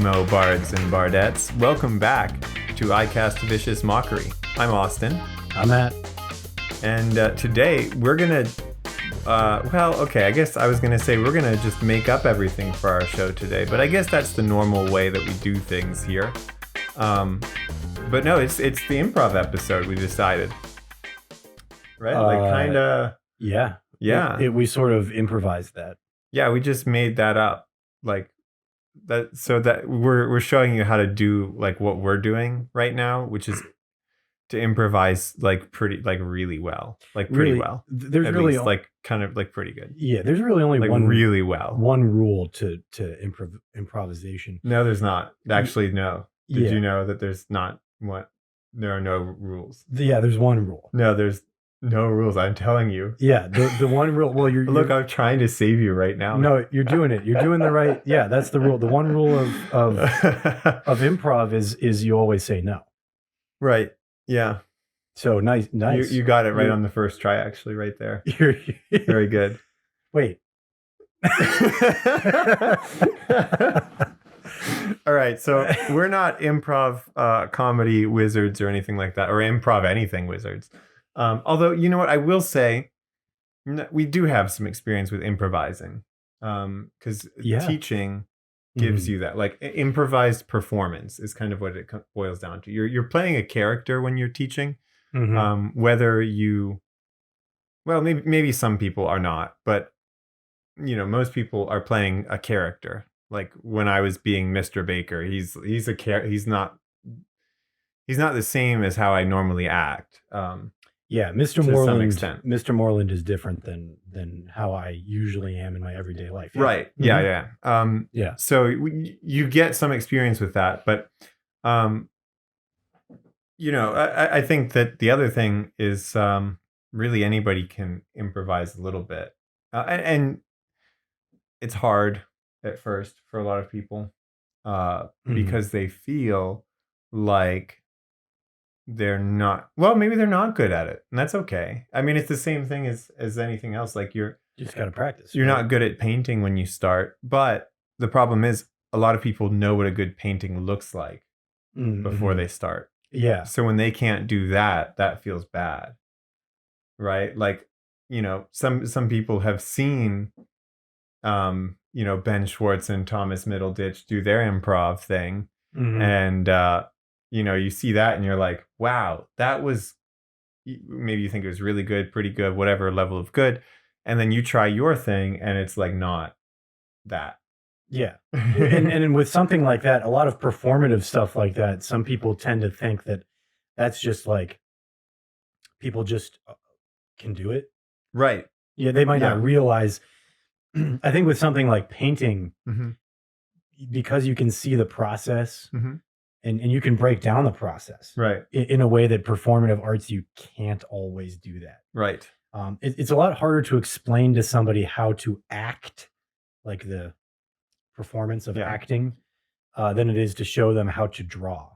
emo bards and bardettes. Welcome back to I Cast Vicious Mockery. I'm Austin. I'm Matt. And today we're going to, I guess I was going to say we're going to just make up everything for our show today. But I guess that's the normal way that we do things here. But no, it's the improv episode we decided. Right? Yeah. We sort of improvised that. Yeah, we just made that up. Like that, so that we're showing you how to do like what we're doing right now, which is to improvise really well. There's At really least, kind of pretty good. Yeah, there's really only like one really well. One rule to improvisation. No, there's not. Actually, no. Did Yeah. you know that there's not what? There are no rules. Yeah, there's one rule. No, there's no rules. I'm telling you. Yeah, the one rule. Well, look. I'm trying to save you right now. No, you're doing it. You're doing the right. Yeah, that's the rule. The one rule of improv is you always say no. Right. Yeah. So nice. You got it right on the first try. Actually, right there. Very good. Wait. All right, so we're not improv comedy wizards or anything like that, or improv anything wizards. Although, you know what, I will say, we do have some experience with improvising, because teaching gives you that. Like improvised performance is kind of what it boils down to. You're playing a character when you're teaching, whether you, well, maybe some people are not, but most people are playing a character. Like when I was being Mr. Baker, he's not the same as how I normally act. Yeah, Mr. Moreland is different than how I usually am in my everyday life. Yeah. Right. Yeah. Yeah. So you get some experience with that, but I think that the other thing is really anybody can improvise a little bit, and it's hard at first for a lot of people because they feel like maybe they're not good at it, and that's okay. I mean, it's the same thing as anything else. Like you just got to practice. You're not good at painting when you start, but the problem is a lot of people know what a good painting looks like before they start. Yeah. So when they can't do that feels bad, right? Like, some people have seen Ben Schwartz and Thomas Middleditch do their improv thing. And, you see that and you're like, wow, that was, maybe you think it was really good, pretty good, whatever level of good. And then you try your thing and it's like not that. Yeah. and with something like that, a lot of performative stuff like that, some people tend to think that that's just like people just can do it. Right. Yeah. They might not realize. I think with something like painting, because you can see the process and you can break down the process right in a way that performative arts, you can't always do that. Right. It's a lot harder to explain to somebody how to act, like the performance of acting, than it is to show them how to draw.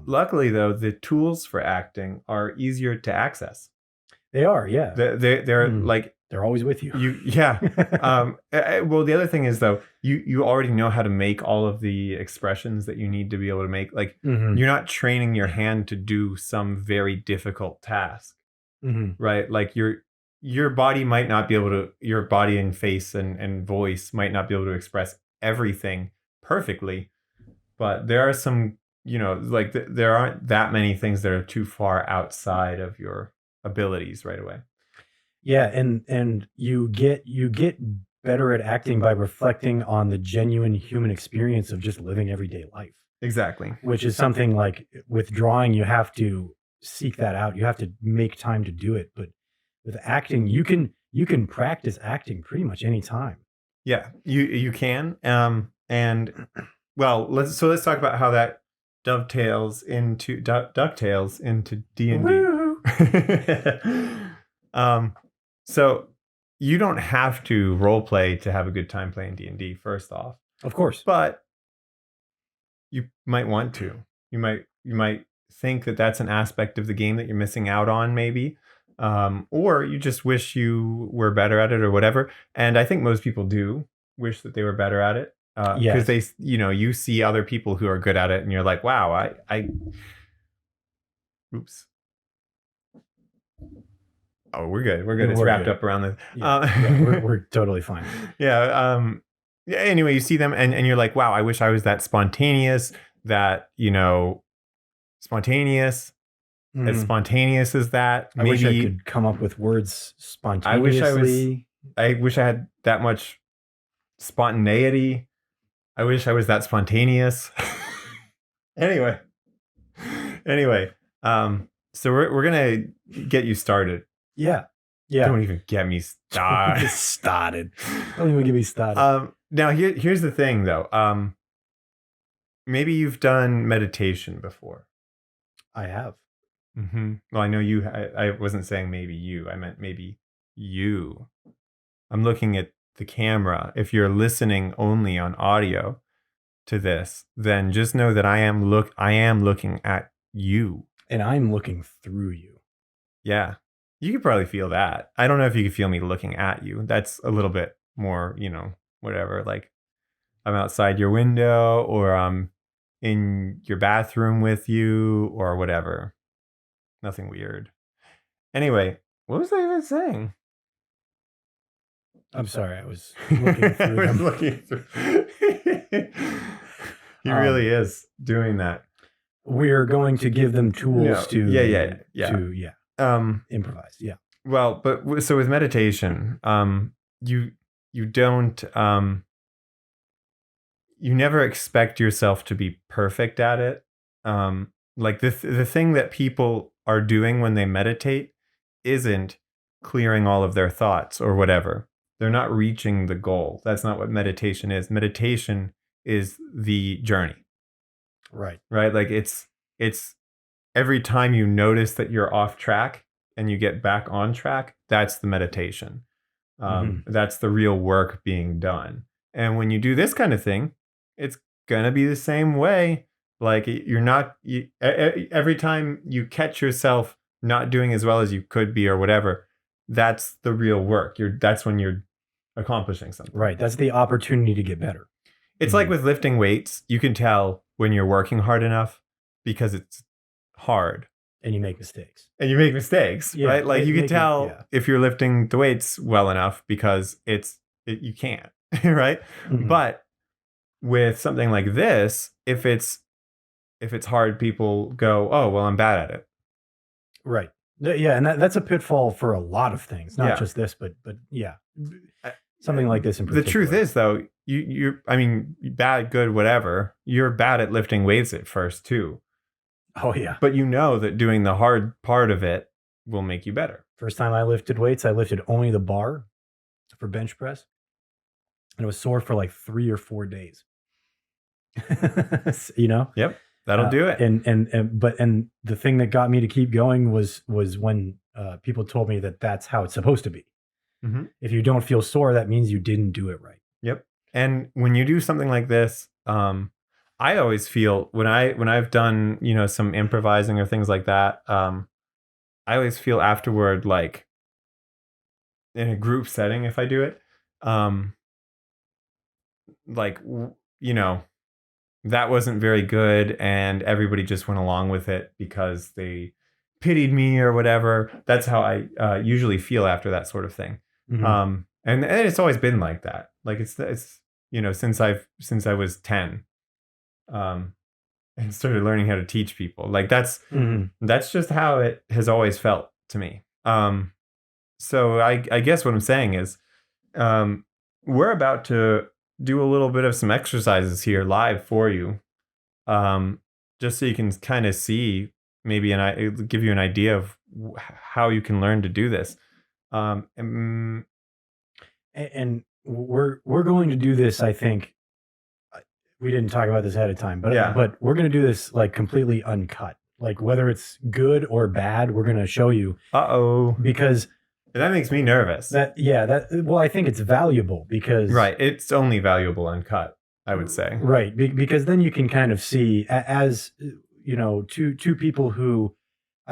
Luckily, though, the tools for acting are easier to access. They are, yeah. They're like... They're always with you. Well, the other thing is, though, you already know how to make all of the expressions that you need to be able to make. Like, you're not training your hand to do some very difficult task, right? Like your body might not be able to, your body and face and voice might not be able to express everything perfectly, but there are some, there aren't that many things that are too far outside of your abilities right away. Yeah, and you get better at acting by reflecting on the genuine human experience of just living everyday life. Exactly. Which is something like with drawing, you have to seek that out. You have to make time to do it. But with acting, you can practice acting pretty much any time. Yeah, you can. And well, let's talk about how that dovetails into DuckTales into D&D. So you don't have to role play to have a good time playing D&D, first off. Of course. But you might want to. You might think that that's an aspect of the game that you're missing out on, maybe. Or you just wish you were better at it or whatever. And I think most people do wish that they were better at it. because Yes. they, you see other people who are good at it, and you're like, wow, oops. Oh, we're good. We're good. It's We're wrapped good. up around the. We're totally fine. Yeah. Yeah. Anyway, you see them, and you're like, wow, I wish I was that spontaneous. That spontaneous. As spontaneous as that. I wish I could come up with words spontaneously. I wish I had that much spontaneity. I wish I was that spontaneous. Anyway. So we're gonna get you started. Yeah. Don't even get me started. Don't even get me started. Now here's the thing though. Maybe you've done meditation before. I have. Mm-hmm. Well, I know you. I wasn't saying maybe you. I meant maybe you. I'm looking at the camera. If you're listening only on audio to this, then just know that I am looking at you. And I'm looking through you. Yeah. You could probably feel that. I don't know if you could feel me looking at you. That's a little bit more, whatever. Like I'm outside your window, or I'm in your bathroom with you, or whatever. Nothing weird. Anyway, what was I even saying? I'm sorry, I was looking through He really is doing that. We're going to give them tools to improvise. Yeah. Well, but so with meditation, you don't you never expect yourself to be perfect at it. Like the thing that people are doing when they meditate isn't clearing all of their thoughts or whatever. They're not reaching the goal. That's not what meditation is. Meditation is the journey. Right. Like it's every time you notice that you're off track and you get back on track, that's the meditation. That's the real work being done. And when you do this kind of thing, it's going to be the same way. Like every time you catch yourself not doing as well as you could be or whatever, that's the real work. That's when you're accomplishing something. Right. That's the opportunity to get better. It's like with lifting weights, you can tell when you're working hard enough because it's hard. And you make mistakes. Right? Like you can tell if you're lifting the weights well enough because you can't, right? Mm-hmm. But with something like this, if it's hard, people go, oh, well, I'm bad at it. Right. Yeah, and that's a pitfall for a lot of things, not just this, but yeah, something like this in particular. The truth is, though, you're bad, good, whatever. You're bad at lifting weights at first too. Oh yeah. But you know that doing the hard part of it will make you better. First time I lifted weights, I lifted only the bar for bench press, and it was sore for like 3 or 4 days. Yep. That'll do it. And the thing that got me to keep going was when people told me that that's how it's supposed to be. Mm-hmm. If you don't feel sore, that means you didn't do it right. Yep. And when you do something like this, I always feel when I've done some improvising or things like that, I always feel afterward, like in a group setting, if I do it, that wasn't very good, and everybody just went along with it because they pitied me or whatever. That's how I usually feel after that sort of thing. Mm-hmm. And it's always been like that. Like it's since I was 10, and started learning how to teach people. Like that's just how it has always felt to me. So I guess what I'm saying is, we're about to do a little bit of some exercises here live for you, just so you can kind of see maybe, and I give you an idea of how you can learn to do this. And we're going to do this. I think we didn't talk about this ahead of time, but we're going to do this like completely uncut. Like whether it's good or bad, we're going to show you. Because that makes me nervous. Well, I think it's valuable because it's only valuable uncut, I would say. Right, because then you can kind of see, as two people who,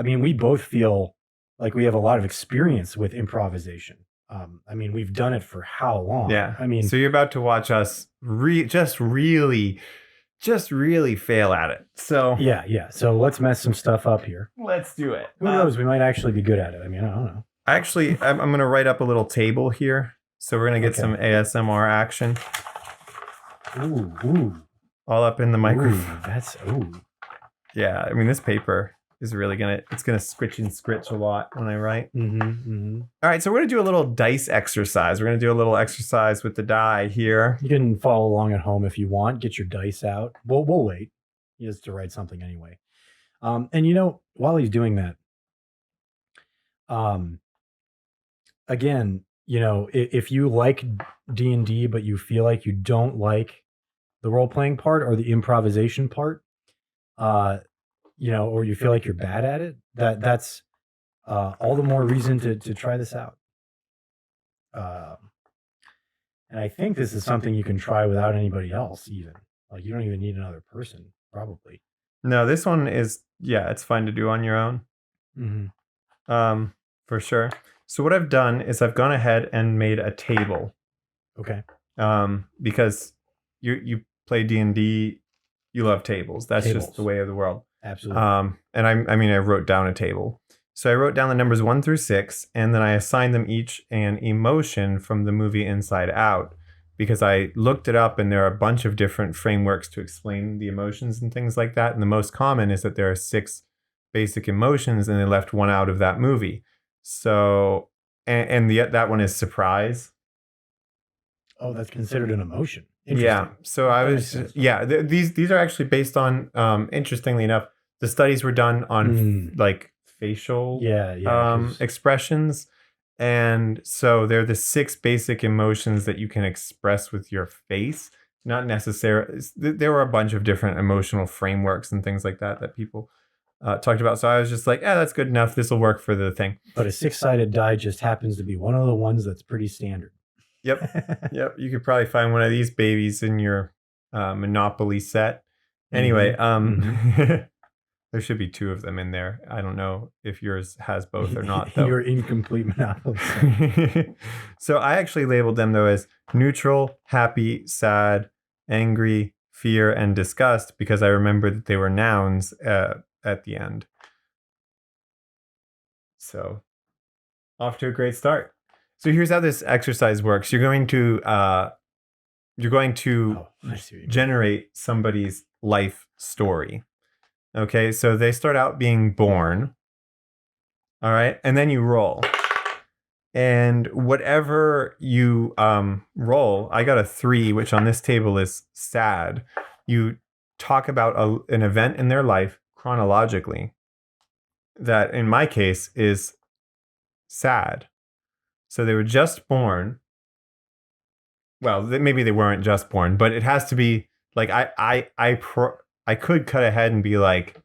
we both feel like we have a lot of experience with improvisation. I mean, we've done it for how long? Yeah. I mean, so you're about to watch us just really fail at it. So yeah. So let's mess some stuff up here. let's do it. Who knows? We might actually be good at it. I mean, I don't know. Actually, I'm going to write up a little table here. So we're going to get some ASMR action. Ooh. All up in the microphone. Ooh. Yeah, I mean, this paper is really it's gonna scritch and scritch a lot when I write. All right, so we're gonna do a little dice exercise. We're gonna do a little exercise with the die here. You can follow along at home if you want. Get your dice out. We'll wait. He has to write something anyway. And you know, while he's doing that, again, you know, if you like D&D but you feel like you don't like the role playing part or the improvisation part, you know, or you feel like you're bad at it, that's all the more reason to try this out. And I think this is something you can try without anybody else, even. Like, you don't even need another person, probably. No, this one is, it's fine to do on your own. For sure. So what I've done is I've gone ahead and made a table. Okay. Because you play D&D, you love tables. That's just the way of the world. Absolutely. And I wrote down a table. So I wrote down the numbers 1 through 6, and then I assigned them each an emotion from the movie Inside Out, because I looked it up and there are a bunch of different frameworks to explain the emotions and things like that. And the most common is that there are 6 basic emotions and they left one out of that movie. So, and that one is surprise. Oh, that's considered an emotion. Yeah. So I was, these are actually based on, interestingly enough, the studies were done on like facial expressions. And so they're the 6 basic emotions that you can express with your face. Not necessarily, there were a bunch of different emotional frameworks and things like that people talked about. So I was just like, that's good enough. This will work for the thing. But a 6-sided die just happens to be one of the ones that's pretty standard. Yep. You could probably find one of these babies in your Monopoly set. Anyway, there should be 2 of them in there. I don't know if yours has both or not, though. Your incomplete Monopoly set. So I actually labeled them, though, as neutral, happy, sad, angry, fear, and disgust, because I remembered that they were nouns at the end. So off to a great start. So here's how this exercise works. You're going to generate somebody's life story. Okay, so they start out being born. All right, and then you roll. And whatever you roll, I got a 3, which on this table is sad. You talk about an event in their life chronologically that, in my case, is sad. So they were just born. Well, maybe they weren't just born, but it has to be like I could cut ahead and be like,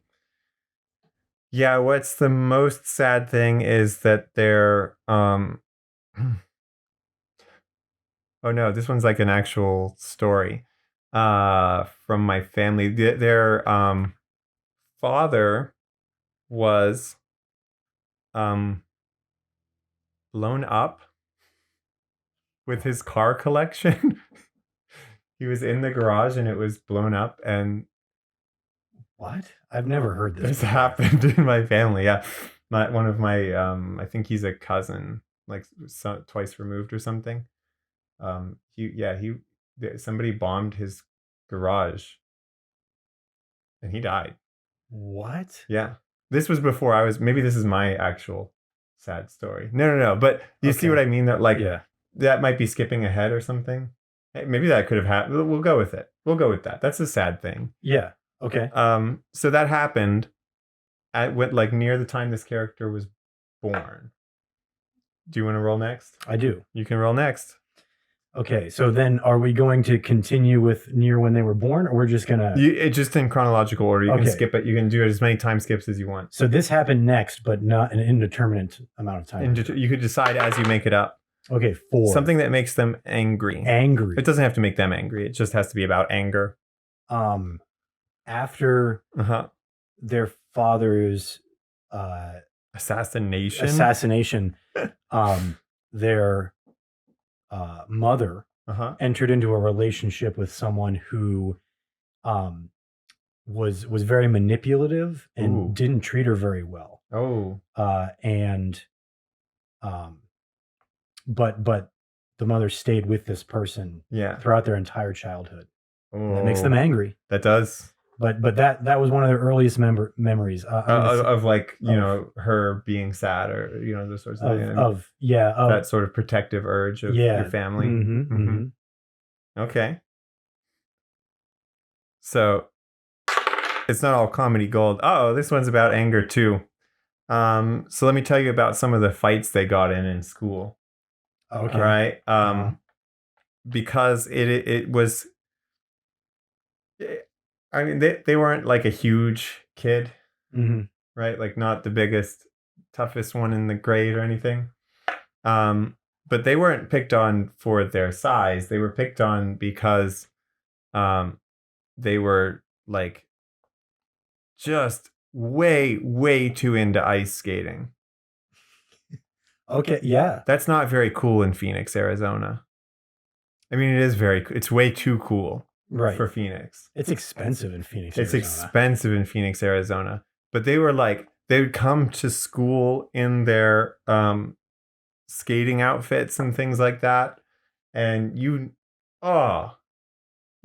yeah, what's the most sad thing is that they're oh no, this one's like an actual story from my family. Their father was blown up with his car collection. He was in the garage and it was blown up. And what? I've never heard this. This happened in my family. Yeah, one of my I think he's a cousin, like twice removed or something. Somebody bombed his garage and he died. What? Yeah, this was before maybe this is my actual sad story. No, but you see what I mean? That that might be skipping ahead or something. Hey, maybe that could have happened. We'll go with it. We'll go with that. That's a sad thing. Yeah. Okay. So that happened like near the time this character was born. Do you want to roll next? I do. You can roll next. Okay, so then are we going to continue with near when they were born, or we're just gonna? It's just in chronological order. You can skip it. You can do it as many time skips as you want. So this happened next, but not an indeterminate amount of time. You could decide as you make it up. Okay, 4. Something that makes them angry. Angry. It doesn't have to make them angry. It just has to be about anger. After their father's assassination, their mother entered into a relationship with someone who was very manipulative and didn't treat her very well. But the mother stayed with this person throughout their entire childhood. And that makes them angry. That does. But that was one of their earliest memories of like, you know, her being sad, or, you know, those sorts of things. That sort of protective urge of your family. Okay. So it's not all comedy gold. This one's about anger too. So let me tell you about some of the fights they got in school. Okay. All right. Because it was, I mean, they weren't like a huge kid, right? Like not the biggest, toughest one in the grade or anything. But they weren't picked on for their size. They were picked on because they were like just way, way too into ice skating. Okay, yeah. That's not very cool in Phoenix, Arizona. I mean, it's way too cool. Right. For Phoenix. It's expensive in Phoenix, Arizona. It's expensive in Phoenix, Arizona. But they were like, they would come to school in their skating outfits and things like that. And you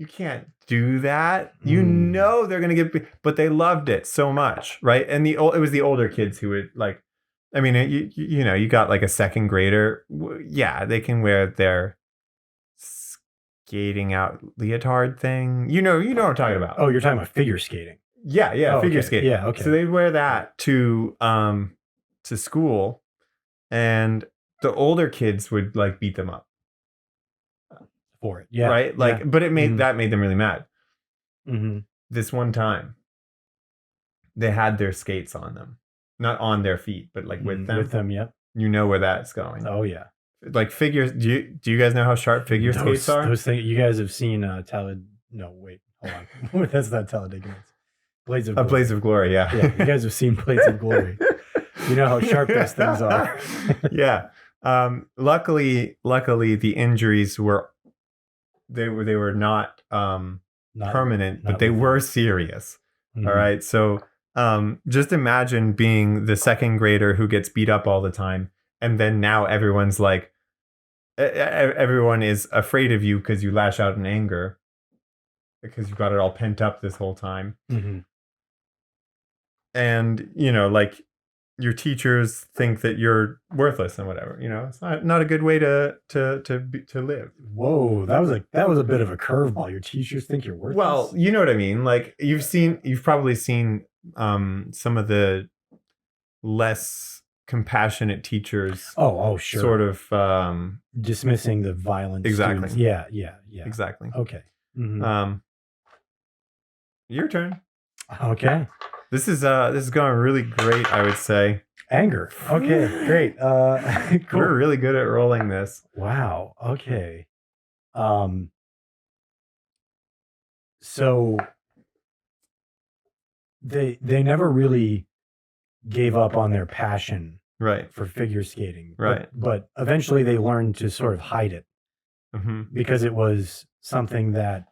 can't do that. You know they're going to get, but they loved it so much, right? And it was the older kids who would like, I mean, you know, you got like a second grader. Yeah, they can wear their skating out leotard thing. You know what I'm talking about. Oh, you're talking about figure skating. Yeah, figure skating. Yeah, okay. So they'd wear that to school, and the older kids would like beat them up for it. Yeah. Right? Like, but that made them really mad. This one time they had their skates on them. Not on their feet, but like with them. With them, yeah. You know where that's going. Oh yeah. Like figures, do you guys know how sharp figure skates are? Those things, you guys have seen no, wait, hold on. That's not Talladega. Blades of Glory. Blades of Glory, yeah. Yeah, you guys have seen Blades of Glory. You know how sharp those things are. Yeah. Luckily the injuries were not permanent, but they were serious. All right. So just imagine being the second grader who gets beat up all the time. And then now everyone's like, everyone is afraid of you because you lash out in anger because you've got it all pent up this whole time. And, you know, like your teachers think that you're worthless and whatever, you know, it's not a good way to live. Whoa. That was a bit of a curveball. Your teachers think you're worthless. Well, you know what I mean? Like you've probably seen some of the less compassionate teachers. Oh, sure. Sort of dismissing the violent exactly. students. Yeah. Exactly. Okay. Your turn. Okay. This is going really great, I would say. Anger. Okay, great. Cool. We're really good at rolling this. Wow. Okay. So they never really gave up on their passion for figure skating. Right. But eventually they learned to sort of hide it because it was something that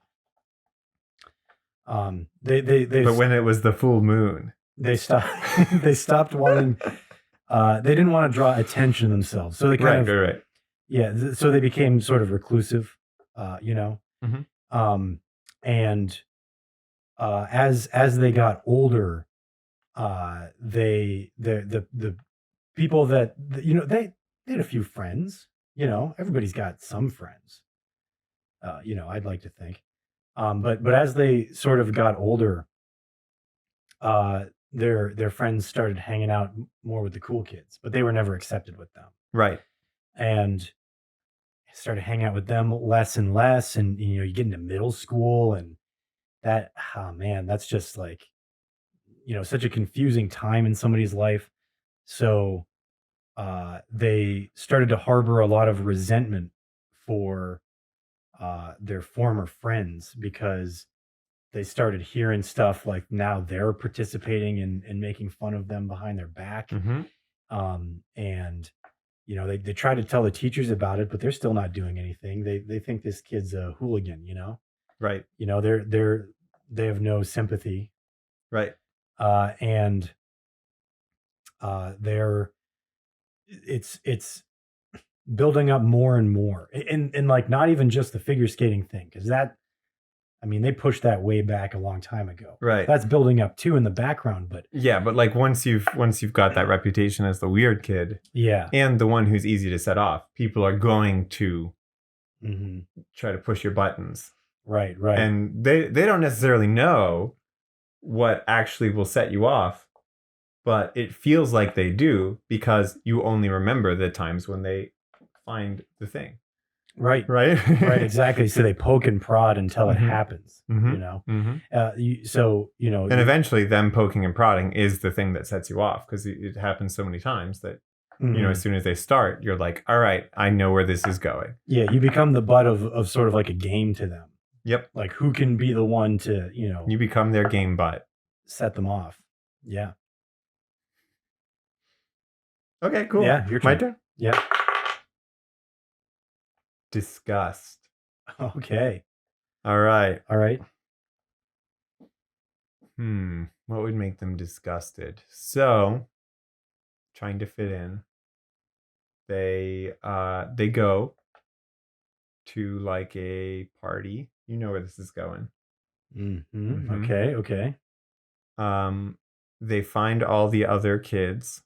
but when it was the full moon, they stopped wanting, they didn't want to draw attention to themselves. So they right. Yeah. So they became sort of reclusive, you know? And as they got older, the people that, you know, they had a few friends, you know, everybody's got some friends, you know, I'd like to think. But as they sort of got older, their friends started hanging out more with the cool kids, but they were never accepted with them. Right. And started hanging out with them less and less. And, you know, you get into middle school and that, oh man, that's just like, you know, such a confusing time in somebody's life. So they started to harbor a lot of resentment for their former friends because they started hearing stuff like now they're participating in making fun of them behind their back. And, they try to tell the teachers about it, but they're still not doing anything. They think this kid's a hooligan, Right. They have no sympathy. Right. And it's building up more and more, and like not even just the figure skating thing, because they pushed that way back a long time ago. Right. That's building up too in the background, but yeah, but like once you've got that reputation as the weird kid, yeah, and the one who's easy to set off, people are going to try to push your buttons. Right. And they don't necessarily know what actually will set you off, but it feels like they do because you only remember the times when they find the thing. Right. Exactly. So they poke and prod until it happens. And eventually, them poking and prodding is the thing that sets you off, because it happens so many times that as soon as they start, you're like, all right, I know where this is going. Yeah, you become the butt of sort of like a game to them. Yep. Like who can be the one to you become their game butt. Set them off. Yeah. Okay. Cool. Yeah. Your turn. My turn. Yeah. Disgust. Okay. All right. What would make them disgusted? So, trying to fit in, they go to like a party. You know where this is going. Okay. They find all the other kids.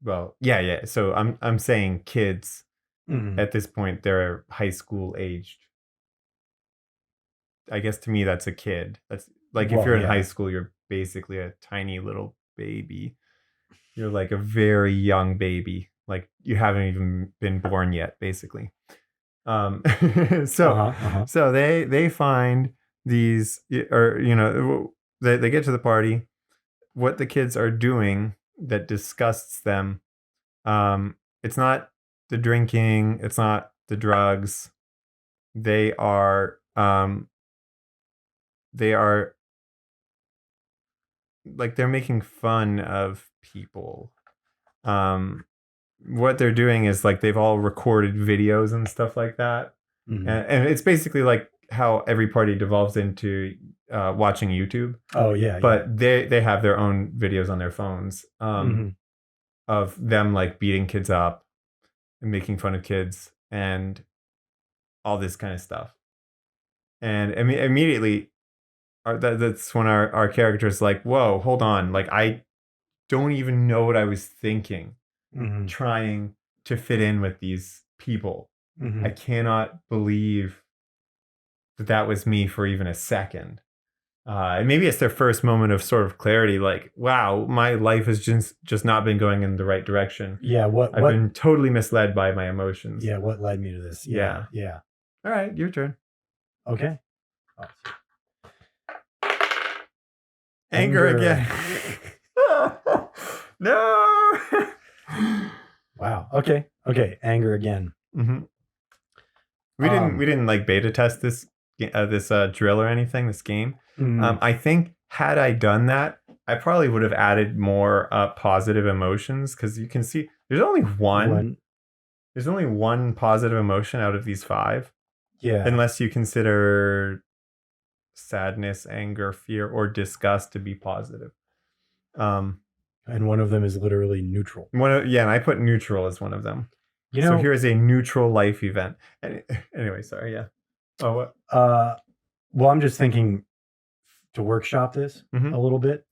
Well, yeah. So I'm saying kids. At this point, they're high school aged. I guess to me, that's a kid. That's like if you're in high school, you're basically a tiny little baby. You're like a very young baby. Like you haven't even been born yet, basically. So they find these, or they get to the party. What the kids are doing that disgusts them. It's not the drinking. It's not the drugs. They are like they're making fun of people. What they're doing is like they've all recorded videos and stuff like that. And it's basically like how every party devolves into watching YouTube. Oh yeah. But they have their own videos on their phones of them like beating kids up and making fun of kids and all this kind of stuff. And immediately that's when our character's like, whoa, hold on. Like, I don't even know what I was thinking trying to fit in with these people. I cannot believe that was me for even a second. And maybe it's their first moment of sort of clarity, like, wow, my life has just not been going in the right direction. Yeah, I've been totally misled by my emotions. Yeah, what led me to this? Yeah. All right, your turn. Okay. Anger again. No. Wow. Okay. Anger again. We didn't like beta test this drill or anything. This game. I think had I done that, I probably would have added more positive emotions, because you can see there's only one. There's only one positive emotion out of these 5. Yeah. Unless you consider sadness, anger, fear, or disgust to be positive. And one of them is literally neutral. And I put neutral as one of them. So here's a neutral life event. Anyway, sorry, yeah. Oh, what? Well, I'm just thinking to workshop this a little bit.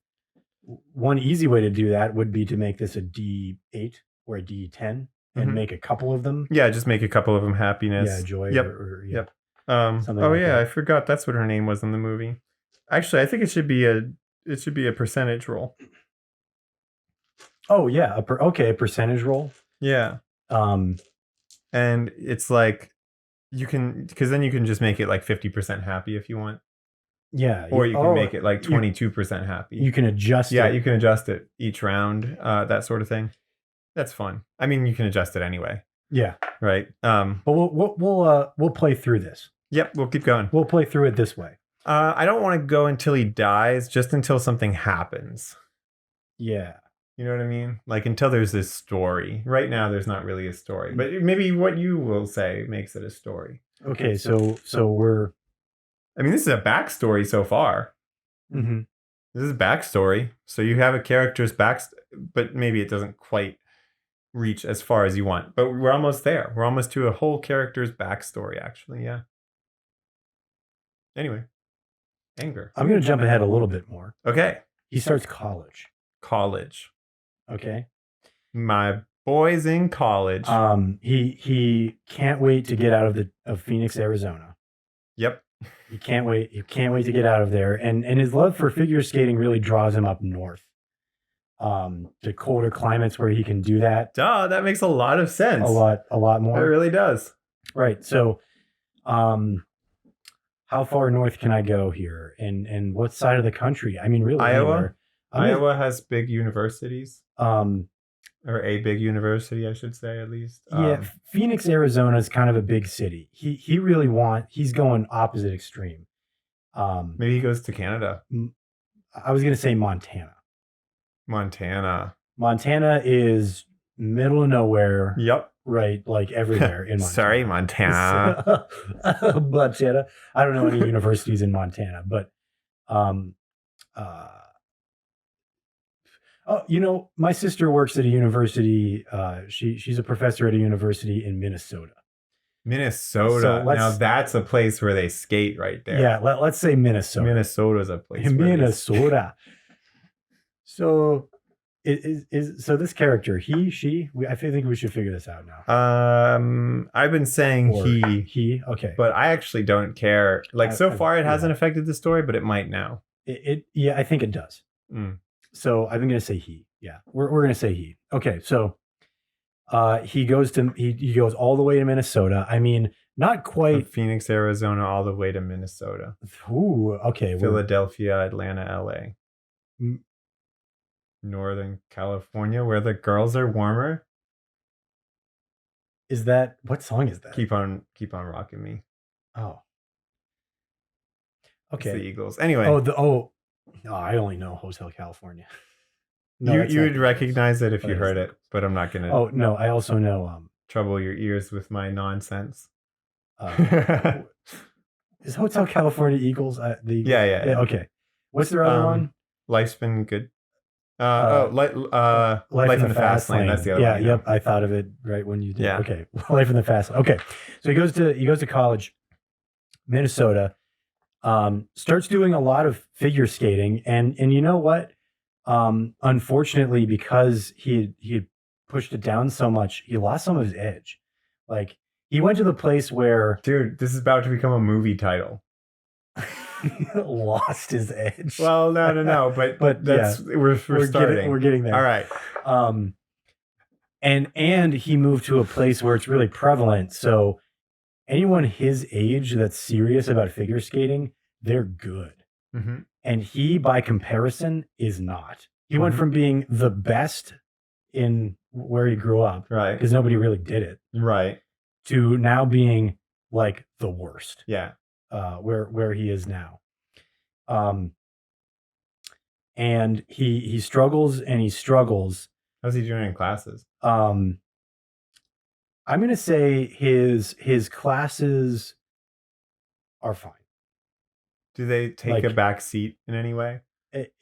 One easy way to do that would be to make this a D8 or a D10 and make a couple of them. Yeah, just make a couple of them happiness. Yeah, joy. Yep. Yep. That. I forgot that's what her name was in the movie. Actually, I think it should be a percentage roll. Oh yeah, a percentage roll. Yeah. And it's like because then you can just make it like 50% happy if you want. Yeah. Or you can make it like 22% happy. You can adjust it. Yeah, you can adjust it each round, that sort of thing. That's fun. I mean, you can adjust it anyway. Yeah. Right. But we'll play through this. Yep, we'll keep going. We'll play through it this way. I don't want to go until he dies, just until something happens. Yeah. You know what I mean? Like until there's this story. Right now, there's not really a story, but maybe what you will say makes it a story. Okay, so we're. I mean, this is a backstory so far. Mm-hmm. This is backstory. So you have a character's but maybe it doesn't quite reach as far as you want. But we're almost there. We're almost to a whole character's backstory, actually. Yeah. Anyway, anger. I'm going to jump ahead a little bit more. Okay. He starts college. College. Okay. My boy's in college. He can't wait to get out of Phoenix, Arizona. Yep. He can't wait. He can't wait to get out of there. And his love for figure skating really draws him up north. To colder climates where he can do that. Duh, that makes a lot of sense. A lot more. It really does. Right. So, how far north can I go here? And what side of the country? I mean, really, Iowa. Iowa has big universities. Or a big university, I should say, at least. Yeah, Phoenix, Arizona is kind of a big city. He's going opposite extreme. Maybe he goes to Canada. I was going to say Montana. Montana is middle of nowhere. Yep. Right, like everywhere in Montana. Sorry, Montana. Montana. I don't know any universities in Montana, but my sister works at a university. She's a professor at a university in Minnesota. Minnesota. So now that's a place where they skate right there. Yeah, let's say Minnesota. Minnesota's a place. Minnesota. So so this character, he, she. I think we should figure this out now. I've been saying he. Okay, but I actually don't care. Like so far, it hasn't affected the story, but it might now. Yeah, I think it does. So I'm going to say he. Yeah, we're going to say he. Okay, so he goes all the way to Minnesota. I mean, not quite from Phoenix, Arizona, all the way to Minnesota. Ooh, okay. Philadelphia, Atlanta, LA. Northern California, where the girls are warmer. Is that what song is that? Keep on rocking me. Oh, okay. It's the Eagles. Anyway. No, I only know Hotel California. No, you would recognize it if you heard it, but I'm not gonna. Oh no, I also know trouble your ears with my nonsense. Is Hotel California Eagles? Yeah. Okay. What's their other one? Life's Been Good. Life in the Fast Lane. That's the other one. Yep. I thought of it right when you did. Yeah. Okay. Life in the Fast Lane. Okay. So he goes to college, Minnesota, starts doing a lot of figure skating. And you know what? Unfortunately, because he had pushed it down so much, he lost some of his edge. Like he went to the place where, dude, this is about to become a movie title. Lost his edge. Well, no, but that's we're starting. We're getting there. All right. And he moved to a place where it's really prevalent. So anyone his age that's serious about figure skating, they're good. Mm-hmm. And he, by comparison, is not. He went from being the best in where he grew up, right? Because nobody really did it, right? To now being like the worst. Yeah. Where he is now. And he struggles and he struggles. How's he doing in classes? I'm gonna say his classes are fine. Do they take a back seat in any way?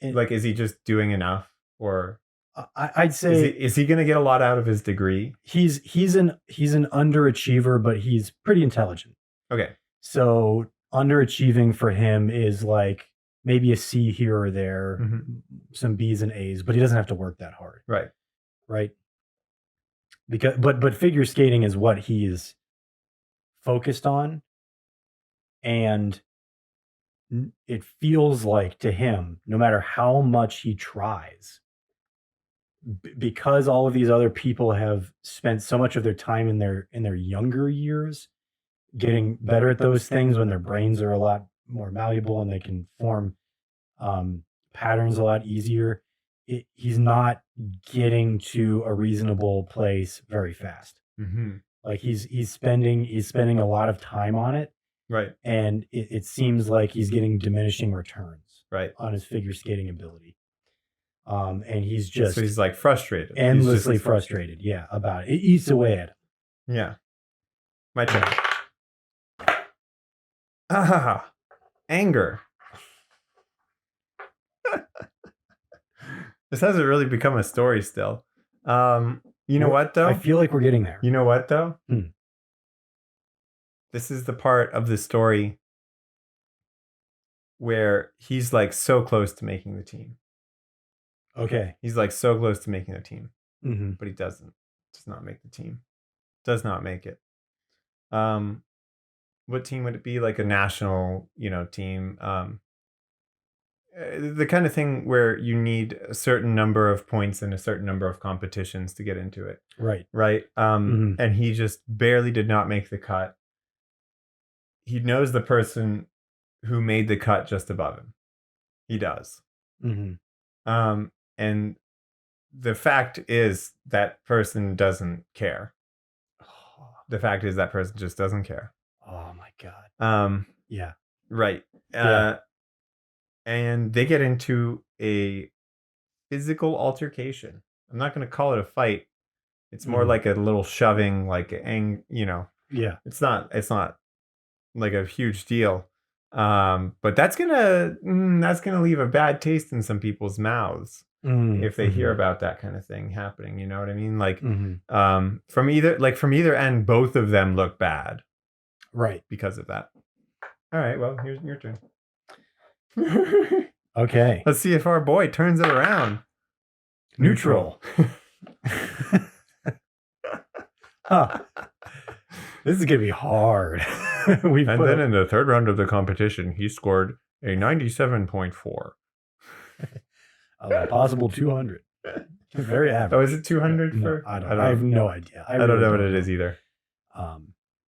Like, is he just doing enough, or I'd say is he going to get a lot out of his degree? He's an underachiever, but he's pretty intelligent. Okay, so underachieving for him is like maybe a C here or there, some B's and A's, but he doesn't have to work that hard. Right. Because but figure skating is what he is focused on, and it feels like to him, no matter how much he tries, because all of these other people have spent so much of their time in their younger years getting better at those things, when their brains are a lot more malleable and they can form patterns a lot easier, he's not getting to a reasonable place very fast. Like he's spending a lot of time on it. Right. And it seems like he's getting diminishing returns. Right. On his figure skating ability. And he's just so he's like frustrated, endlessly frustrated. Yeah, about it. It eats away at him. Yeah, my turn. Ah, anger. This hasn't really become a story still. You know what though? I feel like we're getting there. You know what though? This is the part of the story where he's like so close to making the team. Okay. He's like so close to making the team, Mm-hmm. but he does not make the team. Does not make it. What team would it be? Like a national, team. The kind of thing where you need a certain number of points and a certain number of competitions to get into it. Right. Right. And he just barely did not make the cut. He knows the person who made the cut just above him. He does. Mm-hmm. And the fact is that person doesn't care. The fact is that person just doesn't care. Oh my God. Yeah. Right. And they get into a physical altercation. I'm not going to call it a fight. It's more like a little shoving, like Yeah. It's not like a huge deal. But that's gonna leave a bad taste in some people's mouths if they hear about that kind of thing happening. You know what I mean? Like, from either end, both of them look bad, right? Because of that. All right. Well, here's your turn. Okay. Let's see if our boy turns it around. Neutral. Huh. This is gonna be hard. Then in the third round of the competition, he scored a 97.4. A possible 200. Very average. Oh, is it 200? No, I have no idea. I don't know what it is either.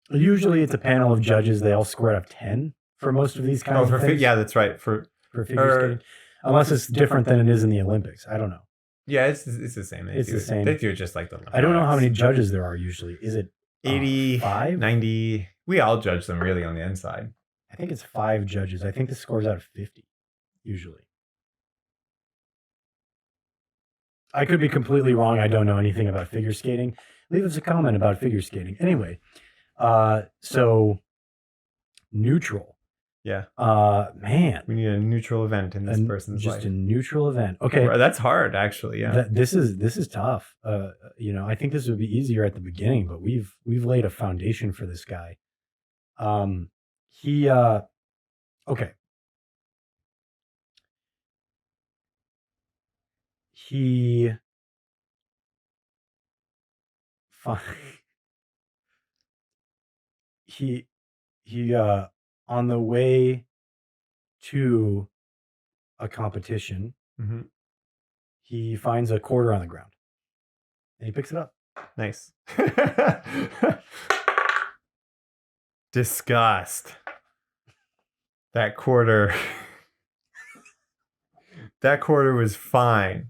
Usually it's a panel of judges. They all score out of 10 for most of these kinds of things. Yeah, that's right. For figure skating. Unless it's different than it is in the Olympics. I don't know. Yeah, it's the same. It's the same. They do it just like the Olympics. I don't know how many judges there are usually. Is it 85? 90? We all judge them really on the inside. I think it's 5 judges. I think this scores out of 50 usually. I could be completely wrong. I don't know anything about figure skating. Leave us a comment about figure skating. Anyway, so neutral. Yeah. Man. We need a neutral event in this person's life. Just a neutral event. Okay. That's hard, actually. Yeah. This is tough. I think this would be easier at the beginning, but we've laid a foundation for this guy. Okay. He on the way to a competition, he finds a quarter on the ground and he picks it up. Nice. Disgust. That quarter was fine.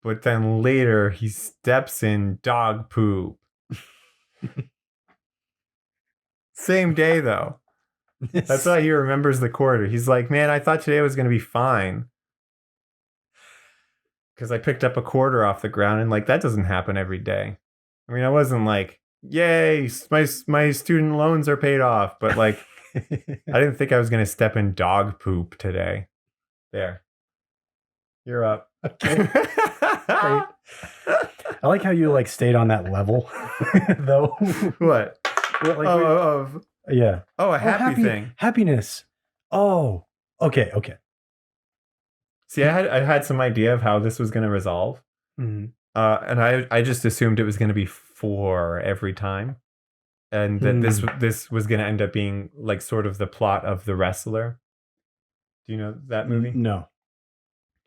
But then later he steps in dog poop. Same day though. That's why he remembers the quarter. He's like, man, I thought today was going to be fine. Because I picked up a quarter off the ground, and like that doesn't happen every day. I mean, I wasn't like, yay, my student loans are paid off. But like, I didn't think I was going to step in dog poop today. There. You're up. Okay. Great. I like how you like stayed on that level, though. What? Yeah. Oh, a happy thing. Happiness. Oh, okay. See, I had some idea of how this was going to resolve. And I just assumed it was going to be 4 every time. And that this was going to end up being like sort of the plot of The Wrestler. Do you know that movie? No.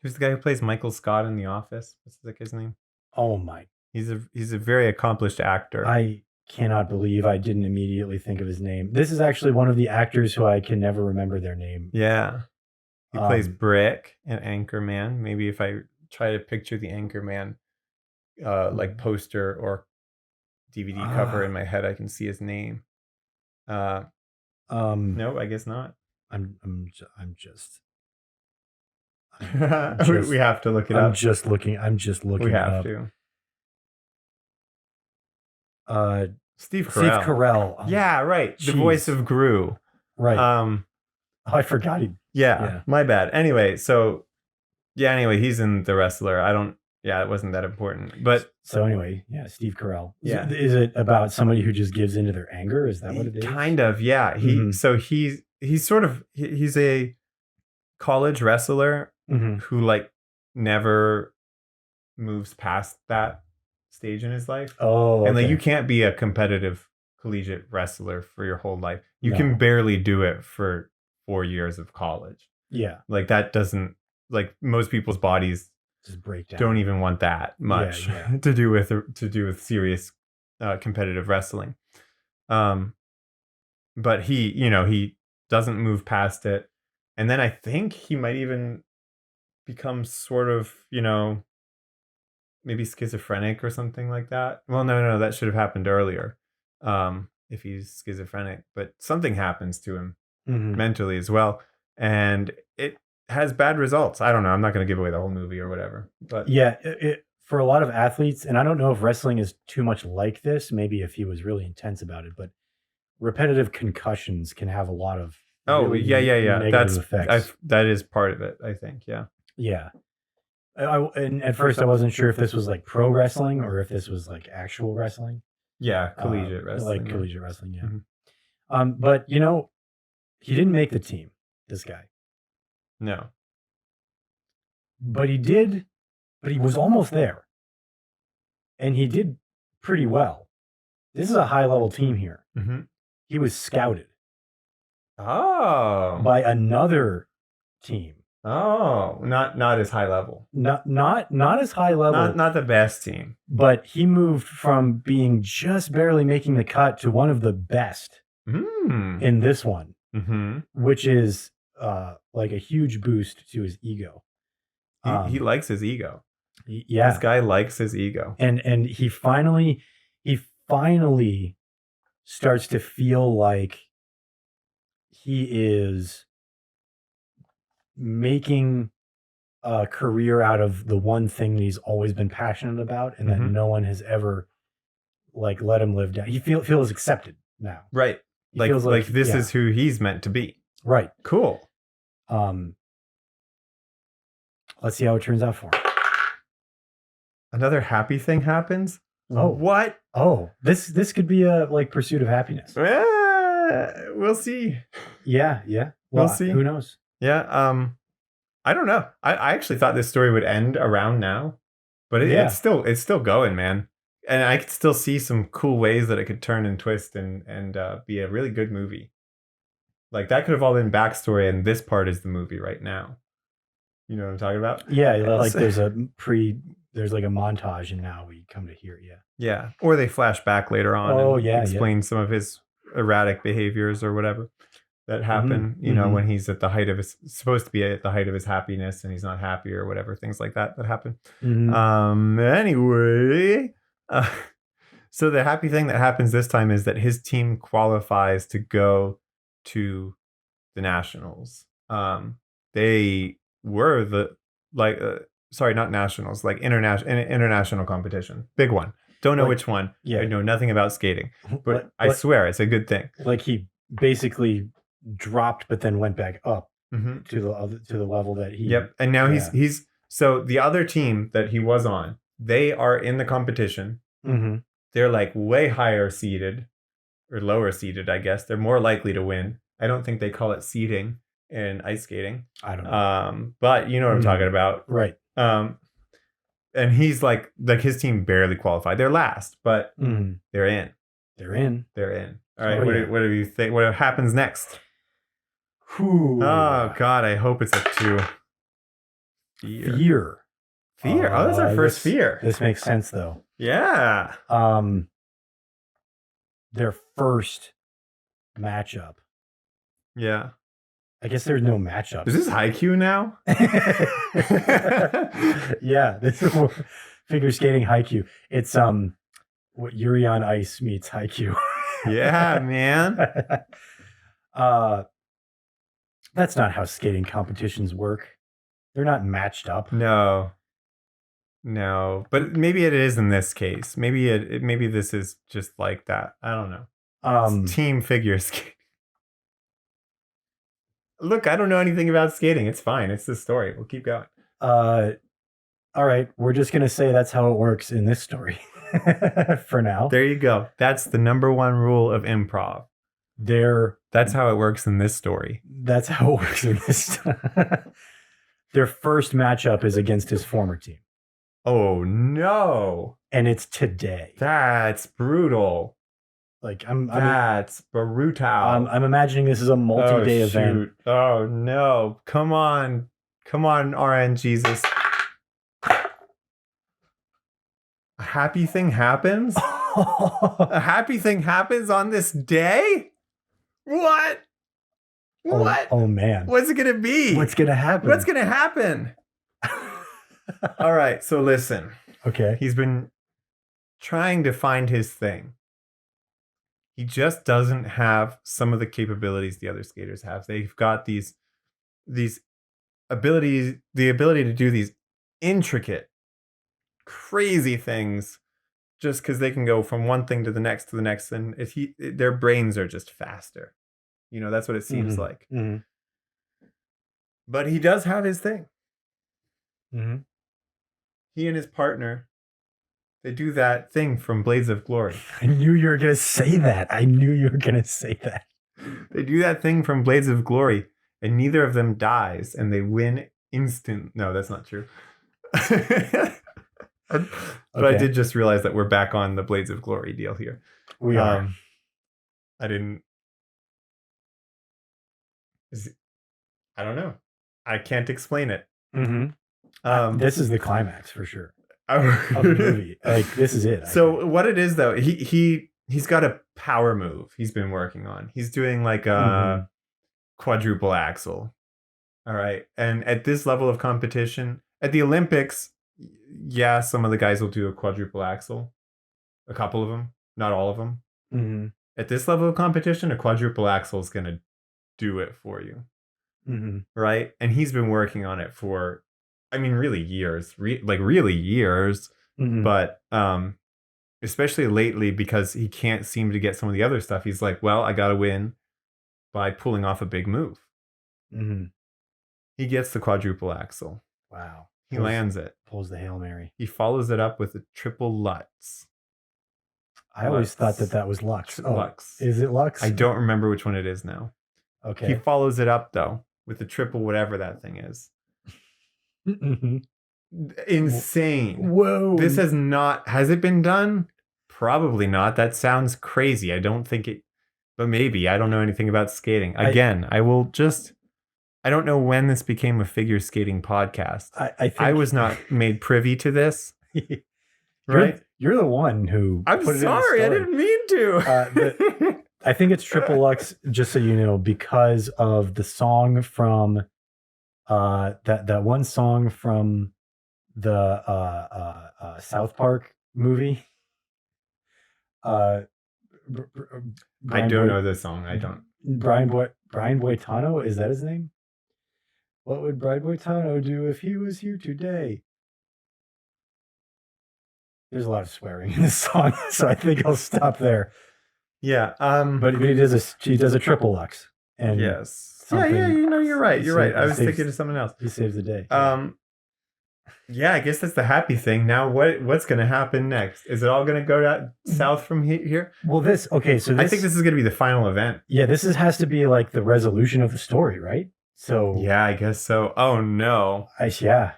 Who's the guy who plays Michael Scott in The Office? What's his name? Oh my. He's a very accomplished actor. I cannot believe I didn't immediately think of his name. This is actually one of the actors who I can never remember their name. Yeah. He plays Brick in Anchorman. Maybe if I try to picture the Anchorman like poster or DVD cover in my head, I can see his name. No, I guess not. I'm We have to look it up. I'm just looking. We have to. Steve Carell. Yeah, right. The voice of Gru. Right. I forgot he. Yeah, my bad. Anyway, he's in The Wrestler. It wasn't that important. But so anyway, Steve Carell. Yeah. Is it about somebody who just gives into their anger? Is that what it is? Kind of, yeah. He's a college wrestler who like never moves past that stage in his life. Oh, and like you can't be a competitive collegiate wrestler for your whole life. You No. can barely do it for 4 years of college. Yeah. Like that doesn't, like most people's bodies just break down. Don't even want that much to do with serious competitive wrestling. But he doesn't move past it. And then I think he might even become sort of, maybe schizophrenic or something like that. Well, no, that should have happened earlier. If he's schizophrenic, but something happens to him mentally as well. And it has bad results. I don't know. I'm not going to give away the whole movie or whatever. But yeah, for a lot of athletes, and I don't know if wrestling is too much like this, maybe if he was really intense about it, but repetitive concussions can have a lot of negative effects. That is part of it, I think. Yeah. And at first I wasn't sure if this was like pro wrestling or if this was like actual wrestling. Yeah, collegiate wrestling. Like collegiate wrestling, yeah. But he didn't make the team, this guy. No. But he was almost there. And he did pretty well. This is a high-level team here. He was scouted. Oh. By another team. Oh, not as high level. Not as high level. Not the best team. But he moved from being just barely making the cut to one of the best in this one, which is like a huge boost to his ego. He likes his ego. Yeah, this guy likes his ego, and he finally starts to feel like he is making a career out of the one thing that he's always been passionate about, and that no one has ever like let him live down. He feels accepted now, right? Like this is who he's meant to be, right? Cool. Let's see how it turns out for him. Another happy thing happens. Oh, what? Oh, this could be a like pursuit of happiness. We'll see. Yeah. Well, we'll see. Who knows? Yeah. I don't know. I actually thought this story would end around now, but it's still going, man. And I could still see some cool ways that it could turn and twist and be a really good movie. Like that could have all been backstory, and this part is the movie right now. You know what I'm talking about? Yeah, like there's like a montage, and now we come to here. Yeah, or they flash back later on. Oh, and explain some of his erratic behaviors or whatever that happen. You know, when he's supposed to be at the height of his happiness, and he's not happy or whatever. Things like that happen. Anyway, so the happy thing that happens this time is that his team qualifies to go to the nationals. They were not nationals, like international competition. Big one. Don't know which one. Yeah. I know nothing about skating, but I swear it's a good thing. Like he basically dropped, but then went back up to the level that he. Yep. And now he's so the other team that he was on, they are in the competition. They're like way higher seeded or lower seeded, I guess. They're more likely to win. I don't think they call it seeding in ice skating. I don't know. But you know what I'm talking about. Right. And he's like his team barely qualified. They're last, but they're in. They're in. All right. What do you think? What happens next? Ooh. Oh God, I hope it's a 2. Fear. Oh, that's our first fear. This makes sense though. Yeah. Their first matchup. Yeah. I guess there's no matchup. Is this Haikyuu now? Yeah, this is figure skating Haikyuu. It's what Yuri on Ice meets Haikyuu. Yeah, man. That's not how skating competitions work. They're not matched up. No, but maybe it is in this case. Maybe this is just like that. I don't know. It's team figure skating. Look, I don't know anything about skating. It's fine. It's the story. We'll keep going. All right, we're just gonna say that's how it works in this story for now. There you go. That's the number one rule of improv. That's how it works in this story. That's how it works in this. Their first matchup is against his former team. Oh no! And it's today. That's brutal. Like that's brutal. I'm imagining this is a multi-day event. Oh no! Come on, RN Jesus. A happy thing happens? A happy thing happens on this day? What? What? Oh man. What's it going to be? What's going to happen? What's going to happen? All right, so listen. Okay. He's been trying to find his thing. He just doesn't have some of the capabilities the other skaters have. They've got these abilities, the ability to do these intricate, crazy things just because they can go from one thing to the next, and their brains are just faster. That's what it seems like. Mm-hmm. But he does have his thing. Mm-hmm. He and his partner, they do that thing from Blades of Glory. I knew you were going to say that. They do that thing from Blades of Glory, and neither of them dies, and they win instant. No, that's not true. But I did just realize that we're back on the Blades of Glory deal here. We are. I don't know. I can't explain it. Mm-hmm. This is the climax for sure of the movie. Like this is it. So what it is though, he's got a power move he's been working on. He's doing like a quadruple axel. All right, and at this level of competition, at the Olympics, yeah, some of the guys will do a quadruple axel. A couple of them, not all of them. Mm-hmm. At this level of competition, a quadruple axel is going to do it for you. Mm-hmm. Right? And he's been working on it for, really years. Really years. Mm-hmm. But especially lately, because he can't seem to get some of the other stuff. He's like, well, I got to win by pulling off a big move. Mm-hmm. He gets the quadruple axel. Wow. He lands it. Pulls the Hail Mary. He follows it up with a triple Lutz. I always thought that was Lux. Lux. Is it Lux? I don't remember which one it is now. Okay. He follows it up, though, with the triple whatever that thing is. Mm-hmm. Insane. Whoa. This has it been done? Probably not. That sounds crazy. I don't think it, but maybe. I don't know anything about skating. Again, I don't know when this became a figure skating podcast. I think I was not made privy to this. Right? You're the one who. I'm sorry. I didn't mean to. I think it's triple Lux, just so you know, because of the song from that one song from the South Park movie. I don't know this song. I don't. Brian Boitano, is that his name? What would Brian Boitano do if he was here today? There's a lot of swearing in this song, so I think I'll stop there. Yeah, but he does a triple Lux, and yes, yeah, you're right. You're right. I was thinking of something else. He saves the day. Yeah, I guess that's the happy thing. Now, what's going to happen next? Is it all going to go south from here? Well, I think this is going to be the final event. Yeah, has to be like the resolution of the story, right? So yeah, I guess so. Oh no. Yeah.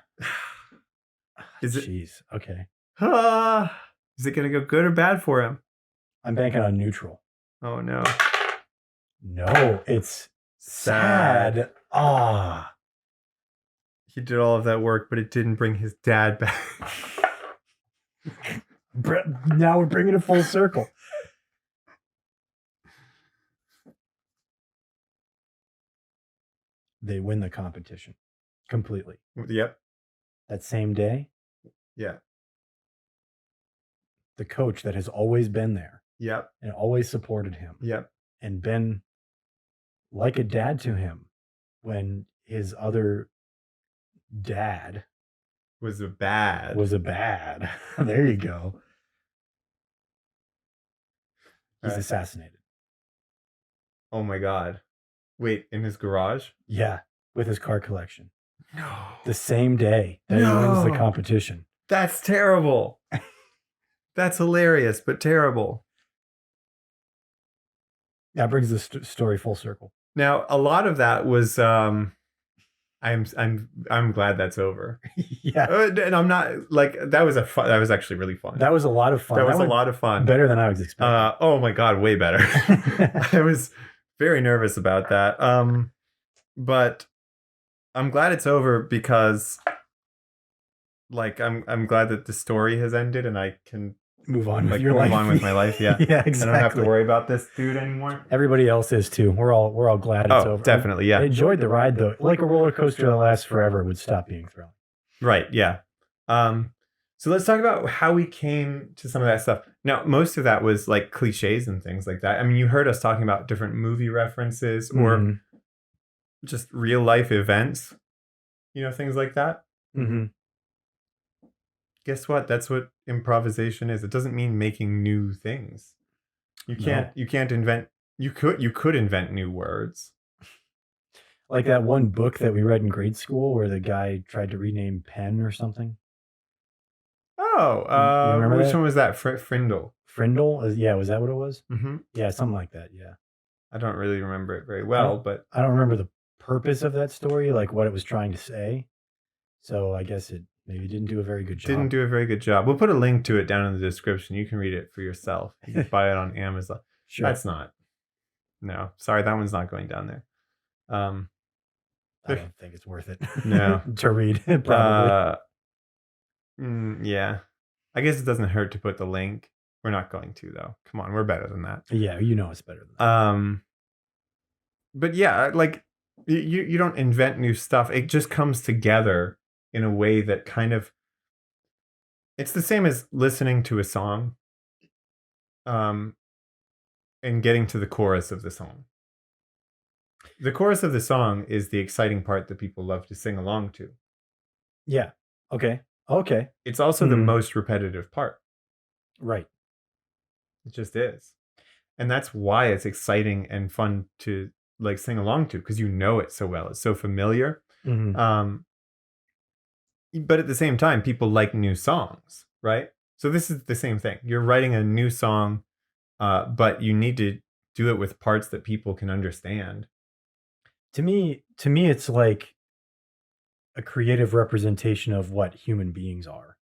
Is it? Jeez. Okay. Is it going to go good or bad for him? I'm banking on neutral. Oh no. No, it's sad. He did all of that work, but it didn't bring his dad back. Now we're bringing it full circle. They win the competition completely. Yep. That same day. Yeah. The coach that has always been there. Yep. And always supported him. Yep. And been like a dad to him when his other dad was a bad. There you go. He's Right. assassinated. Oh my God. Wait, in his garage? Yeah, with his car collection. No. The same day that he wins the competition. That's terrible. That's hilarious, but terrible. That brings the story full circle. Now, a lot of that was I'm glad that's over. Yeah. And I'm not like that was actually really fun. That was a lot of fun. That was a lot of fun. Better than I was expecting. Oh my God, way better. I was very nervous about that. But I'm glad it's over because like I'm glad that the story has ended and I can move on with move on with my life. Yeah. Yeah, exactly. I don't have to worry about this dude anymore. Everybody else is too. We're all glad it's over. Definitely, yeah. I enjoyed the ride though. Like a roller coaster that lasts forever would stop being thrilling. Right, yeah. So let's talk about how we came to some of that stuff. Now, most of that was like cliches and things like that. I mean, you heard us talking about different movie references or just real life events, things like that. Mm-hmm. Guess what? That's what improvisation is. It doesn't mean making new things. You can't invent. You could invent new words. Like that one book that we read in grade school where the guy tried to rename Penn or something. Oh, which one was that? Frindle. Frindle? Yeah, was that what it was? Mm-hmm. Yeah, something like that. Yeah. I don't really remember it very well, but I don't remember the purpose of that story, like what it was trying to say. So I guess it maybe didn't do a very good job. Didn't do a very good job. We'll put a link to it down in the description. You can read it for yourself. You can buy it on Amazon. Sure. That's not. No, sorry, that one's not going down there. I don't think it's worth it. No. To read, probably. Yeah. I guess it doesn't hurt to put the link. We're not going to though. Come on, we're better than that. Yeah, it's better than that. But yeah, like you don't invent new stuff. It just comes together in a way that kind of it's the same as listening to a song and getting to the chorus of the song. The chorus of the song is the exciting part that people love to sing along to. Yeah. Okay. It's also the most repetitive part. Right. It just is. And that's why it's exciting and fun to like sing along to because you know it so well. It's so familiar. Mm-hmm. But at the same time, people like new songs, right? So this is the same thing. You're writing a new song, but you need to do it with parts that people can understand. To me, it's like a creative representation of what human beings are.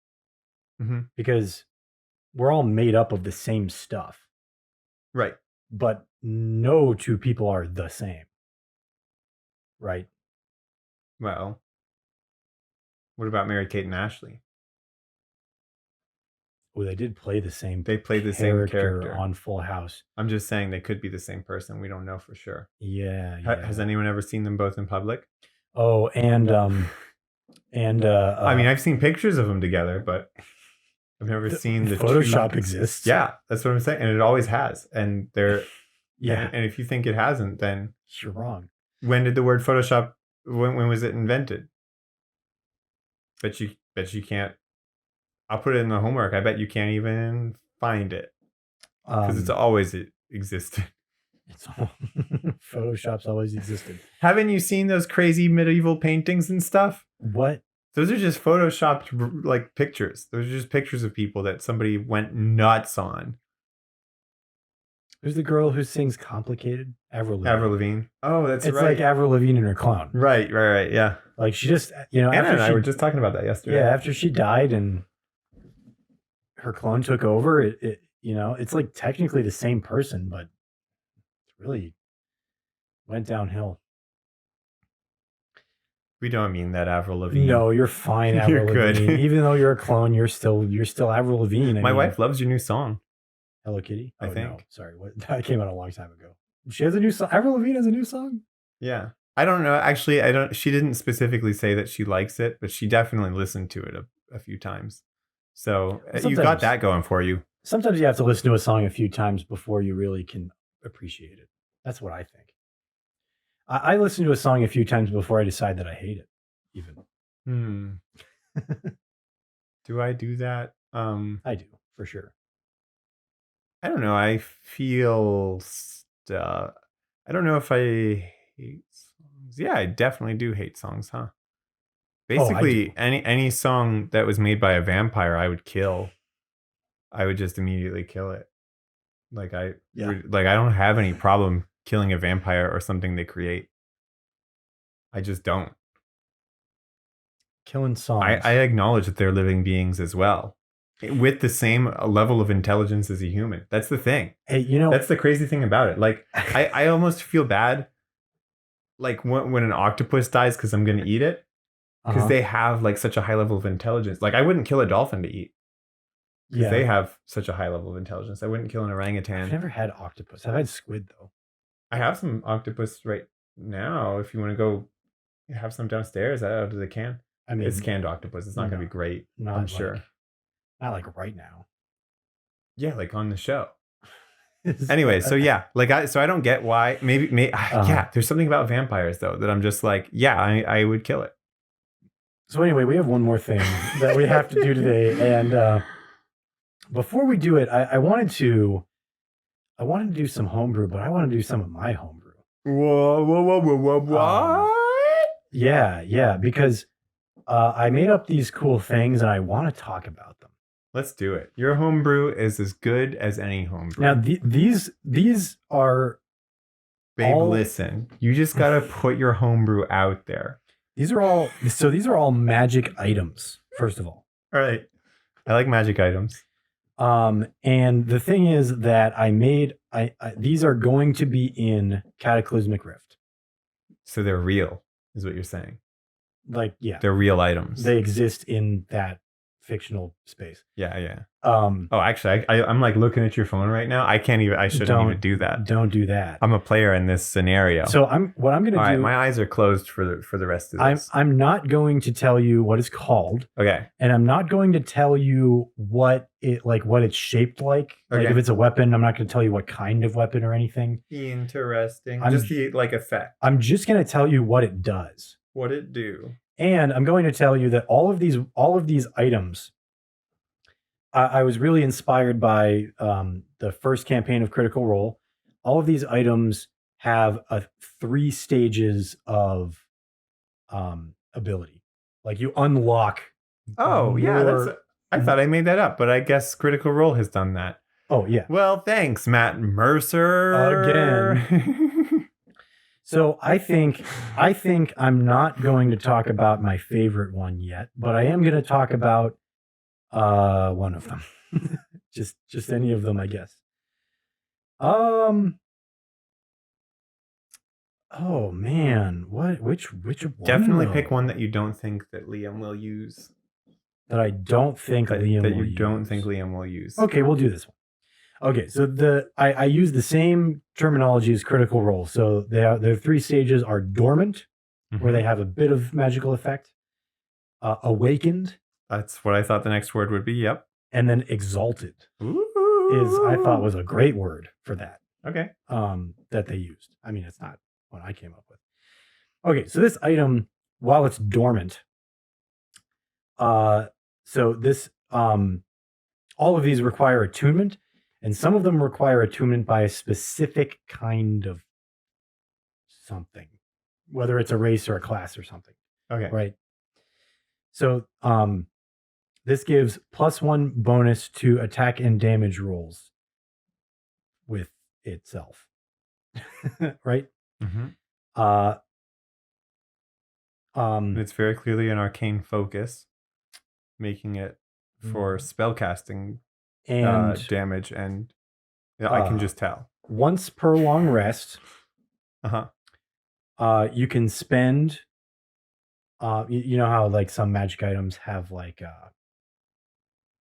Mm-hmm. Because we're all made up of the same stuff. Right. But no two people are the same. Right. Well, what about Mary Kate and Ashley? Well, they did play the same. They played the same character on Full House. I'm just saying they could be the same person. We don't know for sure. Yeah. Has anyone ever seen them both in public? Oh, and I mean, I've seen pictures of them together, but I've never seen the Photoshop exists. Yeah, that's what I'm saying, and it always has. And they're yeah. And if you think it hasn't, then you're wrong. When did the word Photoshop? When was it invented? Bet you can't. I'll put it in the homework. I bet you can't even find it because it's always existed. Photoshop's always existed. Haven't you seen those crazy medieval paintings and stuff? What? Those are just photoshopped like pictures. Those are just pictures of people that somebody went nuts on. Who's the girl who sings "Complicated"? Avril Lavigne. Oh, that's it's right. It's like Avril Lavigne and her clown. Right. Yeah. Like she just, Anna and I were just talking about that yesterday. Yeah, after she died and her clone took over, it it's like technically the same person, but it really went downhill. We don't mean that, Avril Lavigne. No, you're fine, Avril Lavigne. Good. Even though you're a clone, you're still Avril Lavigne. My wife loves your new song. Hello Kitty? I think. No. Sorry, that came out a long time ago. She has a new song. Avril Lavigne has a new song? Yeah. I don't know. Actually, she didn't specifically say that she likes it, but she definitely listened to it a few times. So you got that going for you. Sometimes you have to listen to a song a few times before you really can appreciate it. That's what I think. I listen to a song a few times before I decide that I hate it, even. Do I do that? I do, for sure. I don't know. I feel I don't know if I hate songs. Yeah, I definitely do hate songs, huh? Basically, any song that was made by a vampire, I would kill. I would just immediately kill it. Like I don't have any problem killing a vampire or something they create. I just don't. Killing songs. I acknowledge that they're living beings as well, with the same level of intelligence as a human. That's the thing. Hey, that's the crazy thing about it. Like I almost feel bad, like when an octopus dies because I'm gonna eat it, because they have like such a high level of intelligence. Like I wouldn't kill a dolphin to eat. Because they have such a high level of intelligence. I wouldn't kill an orangutan. I've never had octopus. I've had squid, though. I have some octopus right now. If you want to go have some downstairs out of the can. I mean, it's canned octopus. It's not going to be great, I'm sure. Not like right now. Yeah, like on the show. Anyway, so yeah, like I don't get why. Maybe yeah, there's something about vampires, though, that I'm just like, yeah, I would kill it. So anyway, we have one more thing that we have to do today. And before we do it, I wanted to do some homebrew, but I want to do some of my homebrew. What? Yeah, because I made up these cool things and I want to talk about them. Let's do it. Your homebrew is as good as any homebrew. Now these are. Babe, listen. You just gotta put your homebrew out there. These are all magic items. First of all. All right. I like magic items. And the thing is that these are going to be in Cataclysmic Rift. So they're real, is what you're saying. Like, yeah. They're real items. They exist in that fictional space. Yeah. Actually, I'm like looking at your phone right now. I shouldn't even do that. Don't do that. I'm a player in this scenario. So what I'm going to do. Right, my eyes are closed for the rest of this. I'm not going to tell you what it's called. Okay. And I'm not going to tell you what it's shaped like. Okay. Like if it's a weapon, I'm not going to tell you what kind of weapon or anything. Interesting. Just the effect. I'm just going to tell you what it does. What it do. And I'm going to tell you that all of these items, I was really inspired by the first campaign of Critical Role. All of these items have 3 stages of ability. Like you unlock. Oh, yeah. I thought I made that up, but I guess Critical Role has done that. Oh, yeah. Well, thanks, Matt Mercer. Again. So I think I'm not going to talk about my favorite one yet, but I am going to talk about one of them. just any of them, I guess. Oh man, which one? Definitely pick one that you don't think that Liam will use. That I don't think Liam will use. Okay, we'll do this one. Okay, so I use the same terminology as Critical Role. So their 3 stages are dormant, where they have a bit of magical effect, awakened. That's what I thought the next word would be. Yep. And then exalted. Ooh. I thought was a great word for that. Okay. That they used. I mean, it's not what I came up with. Okay, so this item, while it's dormant, so this all of these require attunement. And some of them require attunement by a specific kind of something, whether it's a race or a class or something. Okay. Right. So this gives +1 bonus to attack and damage rolls with itself. Right? Mm-hmm. It's very clearly an arcane focus, making it for spellcasting. And damage, and I can just tell. Once per long rest, you can spend. You know how like some magic items have like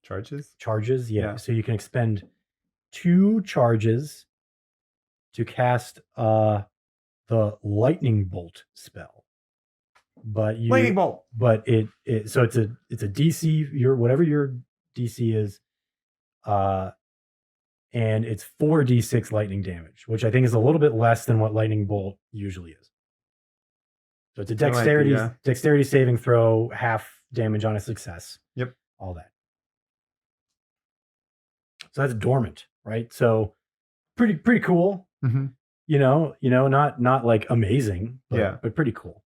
charges. Charges, yeah. So you can expend 2 charges to cast the lightning bolt spell. But lightning bolt. But so it's a DC. Whatever your DC is. And it's 4d6 lightning damage, which I think is a little bit less than what lightning bolt usually is. So it's a dexterity saving throw, half damage on a success. Yep. All that. So that's dormant, right? So pretty cool. Mm-hmm. Not like amazing, but pretty cool.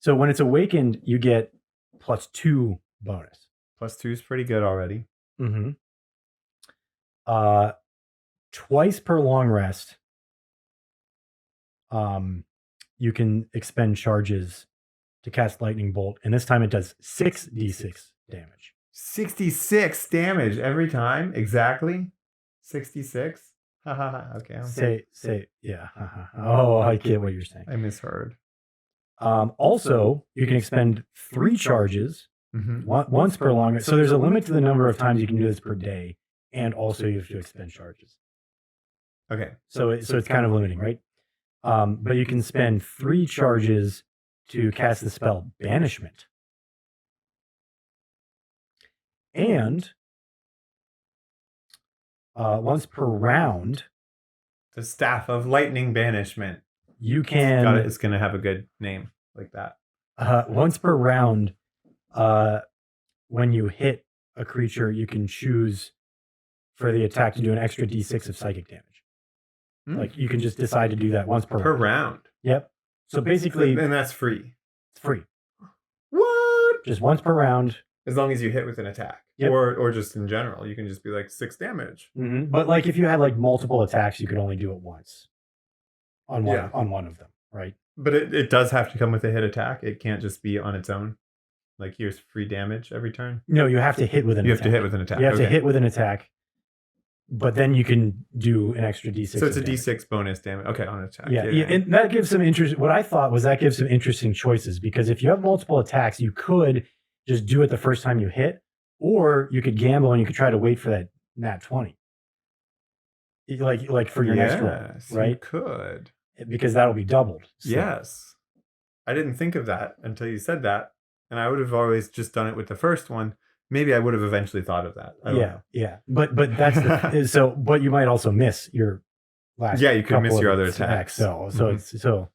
So when it's awakened, you get +2 bonus. +2 is pretty good already. Mm-hmm. Twice per long rest, you can expend charges to cast lightning bolt, and this time it does 6d6 damage. 66 damage every time, exactly. 66. Okay. Say yeah. Oh, I get what you're saying. I misheard. Also, you can expend 3 charges once per long rest. So there's a limit to the number of times you can do this per day, and also you have to expend charges. Okay. So it's kind of limiting, right? But you can spend 3 charges to cast the spell Banishment. And once per round, the Staff of Lightning Banishment. You can... It's going to have a good name like that. Once per round, when you hit a creature, you can choose for the attack to do an extra d6 of psychic damage. Like you can just decide to do that once per round. Yep. So basically, and that's free. It's free. What? Just once per round. As long as you hit with an attack, or just in general, you can just be like 6 damage. Mm-hmm. But like if you had like multiple attacks, you could only do it once on one of them, right? But it does have to come with a hit attack. It can't just be on its own. Like here's free damage every turn. No, you have to hit with an attack. You have to hit with an attack. You have to hit with an attack. But then you can do an extra d6. So it's a d6 bonus damage. Okay, on an attack. Yeah, and that gives some interest. What I thought was that gives some interesting choices, because if you have multiple attacks, you could just do it the first time you hit, or you could gamble and you could try to wait for that nat 20. Like for your next roll, right? You could. Because that'll be doubled. So. Yes. I didn't think of that until you said that. And I would have always just done it with the first one. Maybe I would have eventually thought of that. I don't know. Yeah. But that's so. But you might also miss your last. Yeah, you could miss your other attacks. So there's some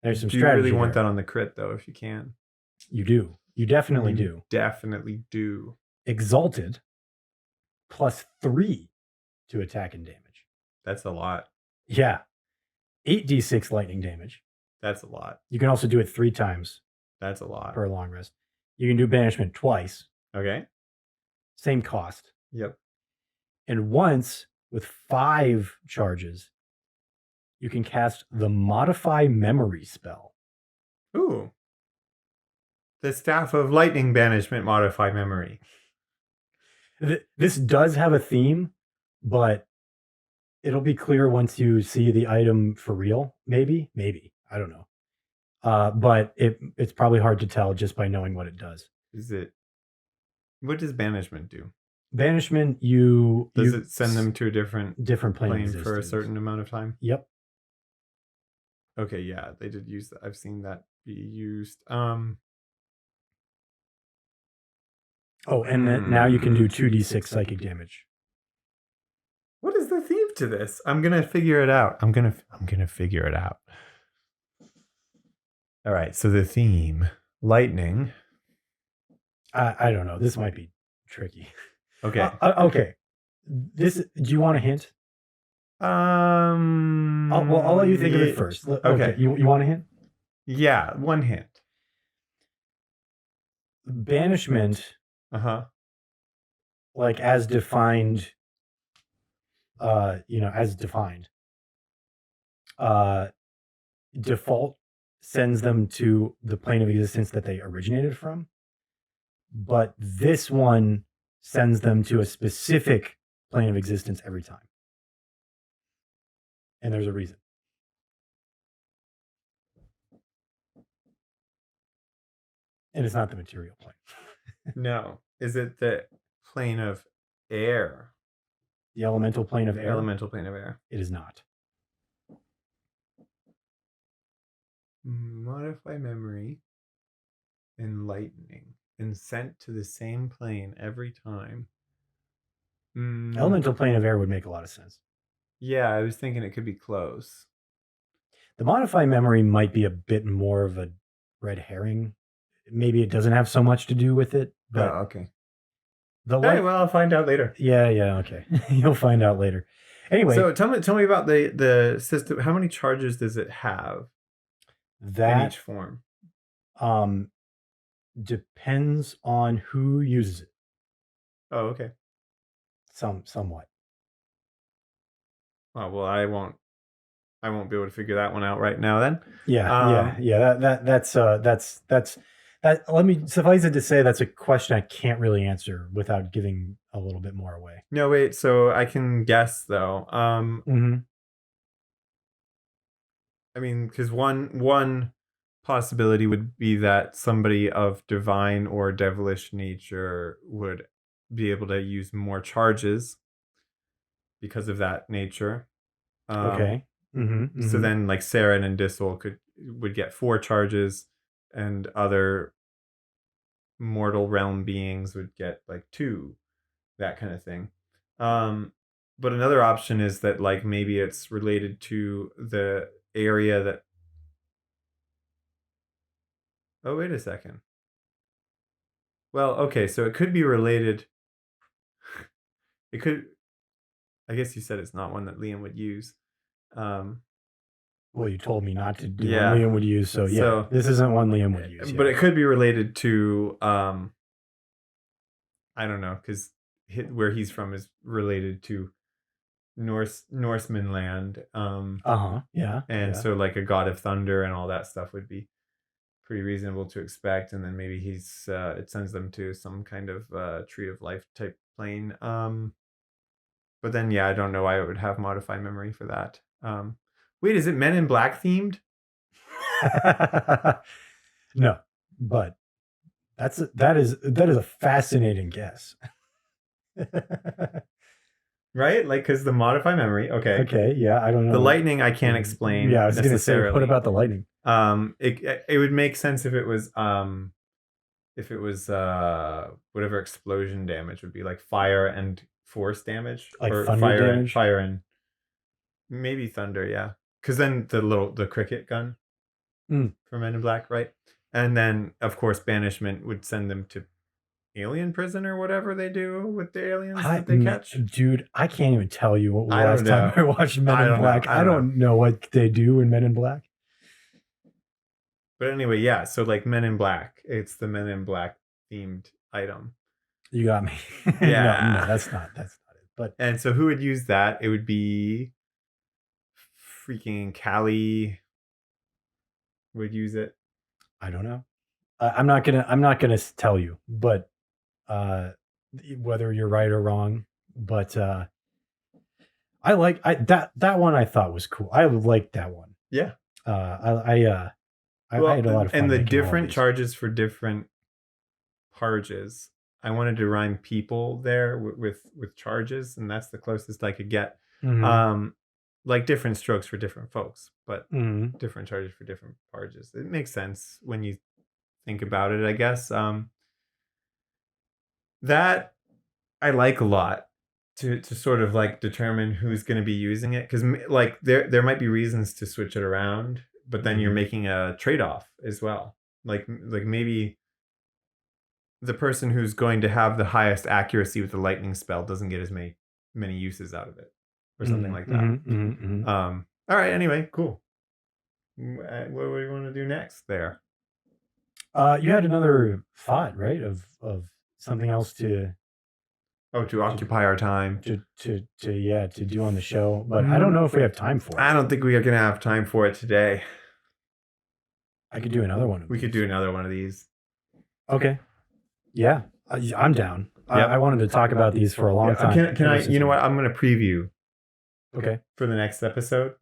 strategy. Do you really want that on the crit though? If you can, you do. You definitely do. Definitely do. Exalted +3 to attack and damage. That's a lot. Yeah, 8d6 lightning damage. That's a lot. You can also do it 3 times. That's a lot per long rest. You can do banishment twice. Okay. Same cost. Yep. And once with 5 charges, you can cast the Modify Memory spell. Ooh. The Staff of Lightning Banishment Modify Memory. This does have a theme, but it'll be clear once you see the item for real. Maybe. I don't know. But it's probably hard to tell just by knowing what it does. What does banishment do? Banishment, does it send them to a different plane for a certain amount of time? Yep. Okay, yeah, they did use that. I've seen that be used. Oh, and then now you can do 2d6 psychic damage. What is the theme to this? I'm gonna figure it out. I'm gonna figure it out. All right, so the theme, lightning. I don't know. This might be tricky. Okay. Okay. Do you want a hint? I'll let you think of it first. Okay. You want a hint? Yeah, one hint. Banishment. Like as defined. Default sends them to the plane of existence that they originated from. But this one sends them to a specific plane of existence every time. And there's a reason. And it's not the material plane. No. Is it the plane of air? The elemental plane of air? Elemental plane of air. It is not. Modify memory and lightning and sent to the same plane every time. Elemental plane of air would make a lot of sense. Yeah, I was thinking it could be close. The modify memory might be a bit more of a red herring. Maybe it doesn't have so much to do with it, but okay. the Hey, well, I'll find out later. Yeah, okay. You'll find out later. Anyway, so tell me about the system. How many charges does it have in each form? Depends on who uses it. Oh, okay. Somewhat. Oh, well, I won't be able to figure that one out right now then. Yeah. That's let me suffice it to say that's a question I can't really answer without giving a little bit more away. No, wait, so I can guess though. I mean, because one possibility would be that somebody of divine or devilish nature would be able to use more charges because of that nature. Okay. So then, like Saren and Dissel would get 4 charges, and other mortal realm beings would get like 2, that kind of thing. But another option is that like maybe it's related to the area that. Oh, wait a second. Well, okay, so it could be related. It could. I guess you said it's not one that Liam would use. Well, you told me not to do Yeah. one Liam would use, so yeah, So- this isn't one Liam would use. But it could be related to I don't know, because where he's from is related to Norseman land. Yeah. And so like a god of thunder and all that stuff would be pretty reasonable to expect. And then maybe it sends them to some kind of tree of life type plane. But then yeah, I don't know why it would have modified memory for that. Wait, is it Men in Black themed? No, but that is a fascinating guess. Right? Like, because the modify memory, okay. Okay, yeah, I don't know. The lightning I can't explain. Yeah, I was going to say, what about the lightning? It would make sense if it was whatever explosion damage would be, like fire and force damage, like or thunder damage? fire and maybe thunder, yeah. Because then the cricket gun for Men in Black, right? And then of course banishment would send them to alien prison or whatever they do with the aliens that they catch. Dude, I can't even tell you what last time I watched Men in Black. I don't know what they do in Men in Black. But anyway, yeah. So like Men in Black, it's the Men in Black themed item. You got me. Yeah. No, that's not it. But and so who would use that? It would be freaking Callie would use it. I don't know. I'm not gonna tell you, but whether you're right or wrong. But I like that one. I thought was cool. I liked that one. Yeah. I had a lot of fun. And the different charges for different parges. I wanted to rhyme people there with charges, and that's the closest I could get. Like different strokes for different folks, but different charges for different parges. It makes sense when you think about it, I guess. That I like a lot to sort of like determine who's going to be using it, because like there might be reasons to switch it around, but then you're making a trade-off as well. Like maybe the person who's going to have the highest accuracy with the lightning spell doesn't get as many uses out of it, or something like that. All right. Anyway, cool. What do you want to do next there? You had another thought, right? Of something else to occupy our time to do on the show, but I don't know if we have time for it. I don't think we are gonna have time for it today. I could do another one. We could do another one of these. Okay. Yeah, I'm down. Yep. I wanted to talk about these for a long time. Can I? You know what? I'm gonna preview. Okay. For the next episode.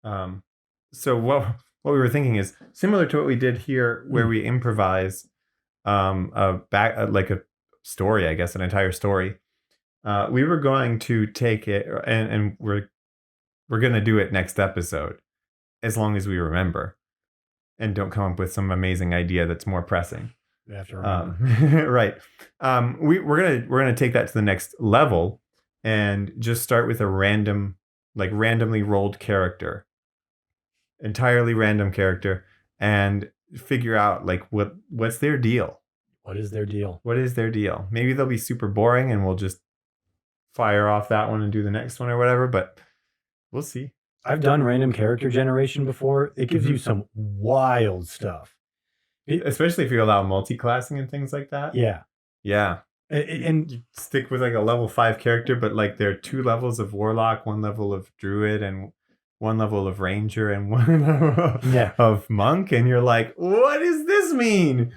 So what we were thinking is similar to what we did here, where we improvise like a story, I guess, an entire story. We were going to take it, and we're going to do it next episode, as long as we remember, and don't come up with some amazing idea that's more pressing. You have to remember. Right. We're gonna take that to the next level, and just start with a randomly rolled character, entirely random character, and figure out like what's their deal. What is their deal? What is their deal? Maybe they'll be super boring and we'll just fire off that one and do the next one or whatever, but we'll see. I've done random character generation before. It gives you some wild stuff. Especially if you allow multi-classing and things like that. Yeah. Yeah. And you stick with like a level 5 character, but like there are 2 levels of warlock, 1 level of druid, and 1 level of ranger, and 1 level of monk, and you're like, what does this mean?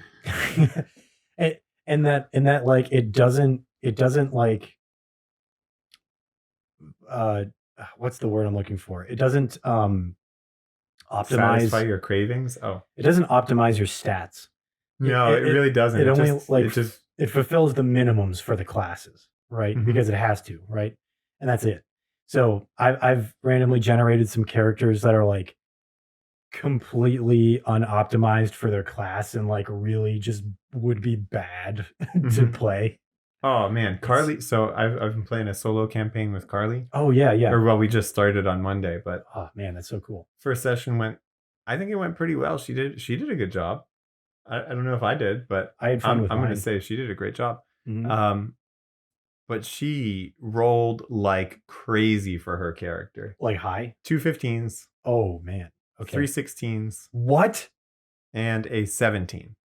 and that like it doesn't like what's the word I'm looking for? It doesn't optimize satisfy your cravings. Oh, it doesn't optimize your stats. No, it really doesn't. It only just it fulfills the minimums for the classes, right? Because it has to, right? And that's it. So I've randomly generated some characters that are like completely unoptimized for their class and like really just would be bad to play. Oh man, Carly. So I've been playing a solo campaign with Carly. Oh yeah. Or well, we just started on Monday, but oh man, that's so cool. First session I think it went pretty well. She did a good job. I don't know if I did, but I had fun with I'm going to say she did a great job. But she rolled like crazy for her character. Like high? 2 15s. Oh man. Okay. 3 16s. What? And a 17.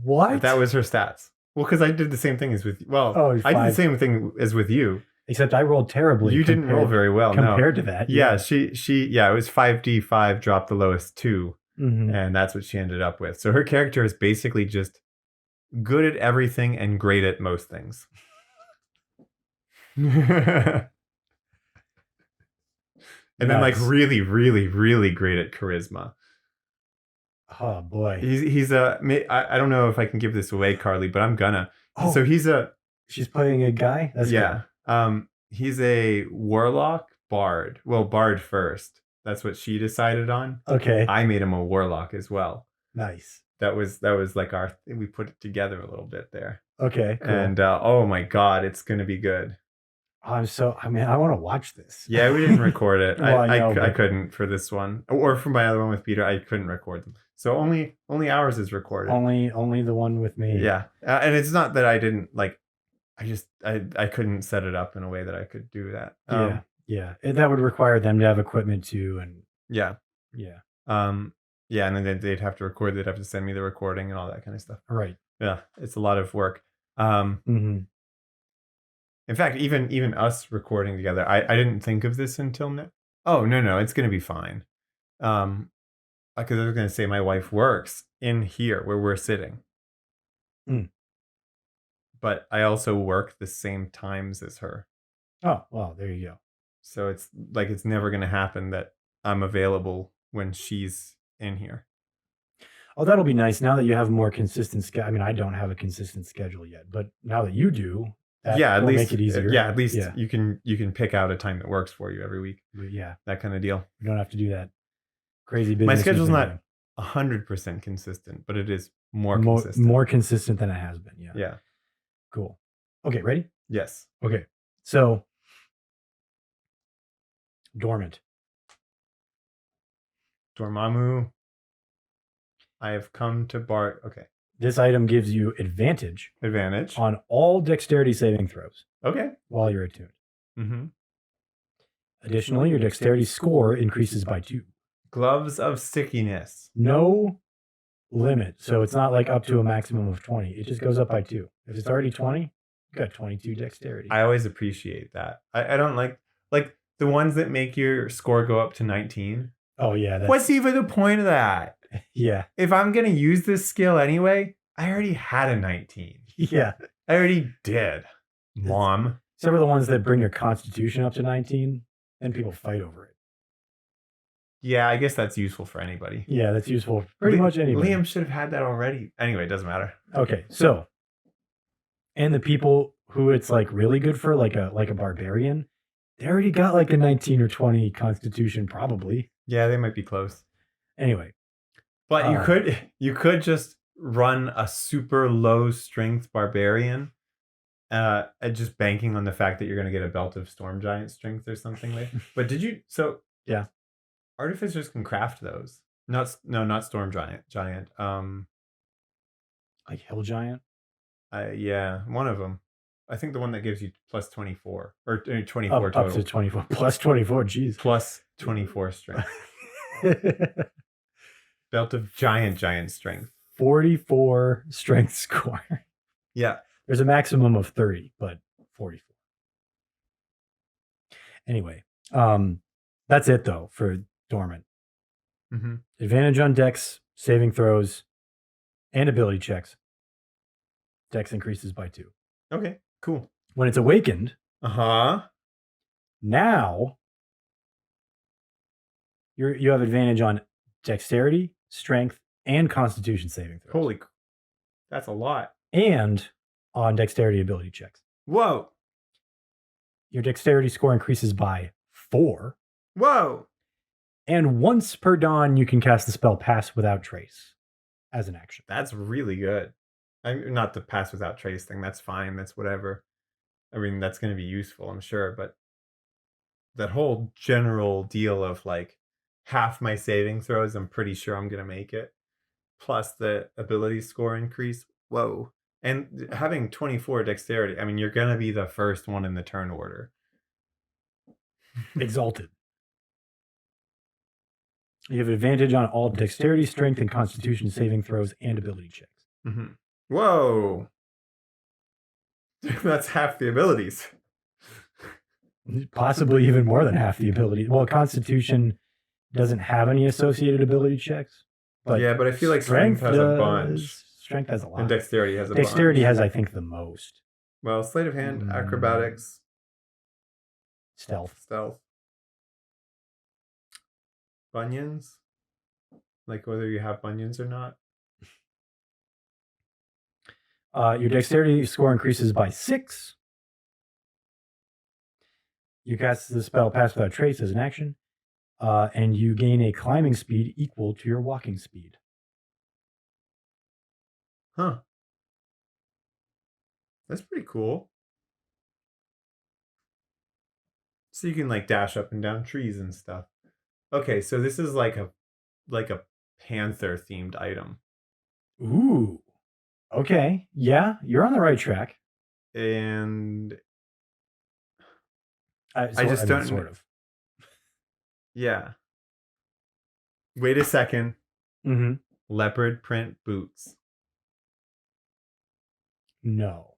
What? But that was her stats. Well, because I did the same thing as with I did the same thing as with you. Except I rolled terribly. You didn't roll very well. Compared to that. Yeah, she it was 5d5, dropped the lowest 2. And that's what she ended up with. So her character is basically just good at everything and great at most things. And then like really, really, really great at charisma. Oh boy. He's I don't know if I can give this away, Carly, but I'm gonna. Oh, so she's playing a guy? That's cool. He's a warlock bard. Well, bard first. That's what she decided on. Okay. I made him a warlock as well. Nice. That was like we put it together a little bit there. Okay. Cool. And oh my God, it's gonna be good. I want to watch this. Yeah, we didn't record it. Well, I couldn't for this one, or for my other one with Peter. I couldn't record them. So only ours is recorded. Only the one with me. Yeah, and it's not that I didn't like. I couldn't set it up in a way that I could do that. Yeah. That would require them to have equipment too, and yeah. And then they'd have to record. They'd have to send me the recording and all that kind of stuff. Right. Yeah, it's a lot of work. In fact, even us recording together, I didn't think of this until now. Oh no, it's gonna be fine. Because I was gonna say my wife works in here where we're sitting. But I also work the same times as her. Oh, well, there you go. So it's like it's never going to happen that I'm available when she's in here. Oh, that'll be nice now that you have a more consistent schedule. I mean, I don't have a consistent schedule yet, but now that you do, at least make it easier. Yeah, at least you can pick out a time that works for you every week. Yeah, that kind of deal. You don't have to do that crazy business. My schedule's not 100% consistent, but it is more consistent. More consistent than it has been. Yeah. Yeah. Cool. Okay, ready? Yes. Okay. So, dormant. Dormammu. I have come to Bart. Okay. This item gives you advantage on all dexterity saving throws. Okay. While you're attuned. Additionally, your dexterity score increases by 2. Gloves of stickiness. No limit. So it's not like up to a maximum of 20. It just goes up by 2. If it's already 20, you got 22 dexterity. I always appreciate that. I don't like the ones that make your score go up to 19. Oh yeah. What's even the point of that? Yeah. If I'm going to use this skill anyway, I already had a 19. Yeah. I already did. Mom. Except for the ones that bring your constitution up to 19, then people fight over it. Yeah, I guess that's useful for anybody. Yeah, that's useful for pretty much anybody. Liam should have had that already. Anyway, it doesn't matter. Okay, so, and the people who it's like really good for, like a barbarian, they already got like a 19 or 20 constitution probably. Yeah, they might be close. Anyway. But you could just run a super low strength barbarian, just banking on the fact that you're going to get a belt of storm giant strength or something like. But yeah, artificers can craft those. Not storm giant. Like hill giant. Yeah, one of them. I think the one that gives you plus 24 or 24 total. Up to 24 plus 24. Jeez. Plus 24 strength. Belt of giant strength. 44 strength score. Yeah. There's a maximum of 30, but 44. Anyway, that's it though for dormant. Mm-hmm. Advantage on dex, saving throws, and ability checks. Dex increases by 2. Okay, cool. When it's awakened, now you have advantage on dexterity, strength, and constitution saving throws. Holy, that's a lot. And on dexterity ability checks. Whoa. Your dexterity score increases by 4. Whoa. And once per dawn, you can cast the spell Pass Without Trace as an action. That's really good. I'm not the Pass Without Trace thing. That's fine. That's whatever. I mean, that's going to be useful, I'm sure. But that whole general deal of like half my saving throws, I'm pretty sure I'm going to make it. Plus the ability score increase. Whoa. And having 24 dexterity, I mean, you're going to be the first one in the turn order. Exalted. You have advantage on all dexterity, strength, and constitution saving throws and ability checks. Mm-hmm. Whoa. That's half the abilities. Possibly even more than half the ability. Well, constitution doesn't have any associated ability checks. But yeah, but I feel like strength has a bunch. Strength has a lot. And dexterity has a bunch. Dexterity has, I think, the most. Well, sleight of hand, acrobatics. Stealth. Bunions? Like whether you have bunions or not? Your dexterity score increases by 6. You cast the spell Pass Without Trace as an action. And you gain a climbing speed equal to your walking speed. Huh. That's pretty cool. So you can like dash up and down trees and stuff. Okay, so this is like a panther themed item. Ooh. Okay. Yeah, you're on the right track. And I just don't sort of. Yeah. Wait a second. Mm-hmm. Leopard print boots. No,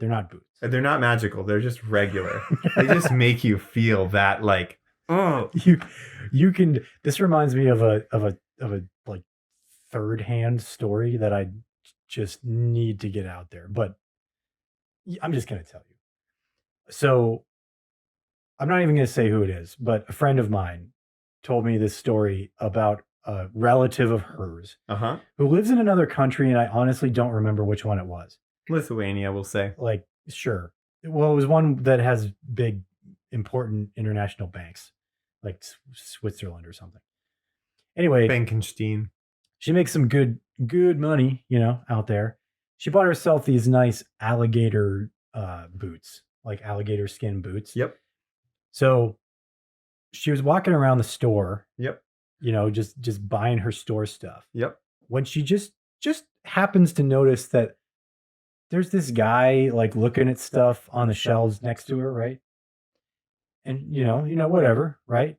they're not boots. They're not magical. They're just regular. They just make you feel that like, oh, you can. This reminds me of a like third hand story that I just need to get out there, but I'm just gonna tell you. So I'm not even gonna say who it is, but a friend of mine told me this story about a relative of hers who lives in another country, and I honestly don't remember which one it was. Lithuania, we'll say. Like, sure. Well, it was one that has big, important international banks, like Switzerland or something. Anyway, Bankenstein. She makes some good money, out there. She bought herself these nice alligator boots, like alligator skin boots. Yep. So she was walking around the store. Yep. Just buying her store stuff. Yep. When she just happens to notice that there's this guy like looking at stuff on the shelves next to her, right? And whatever, right?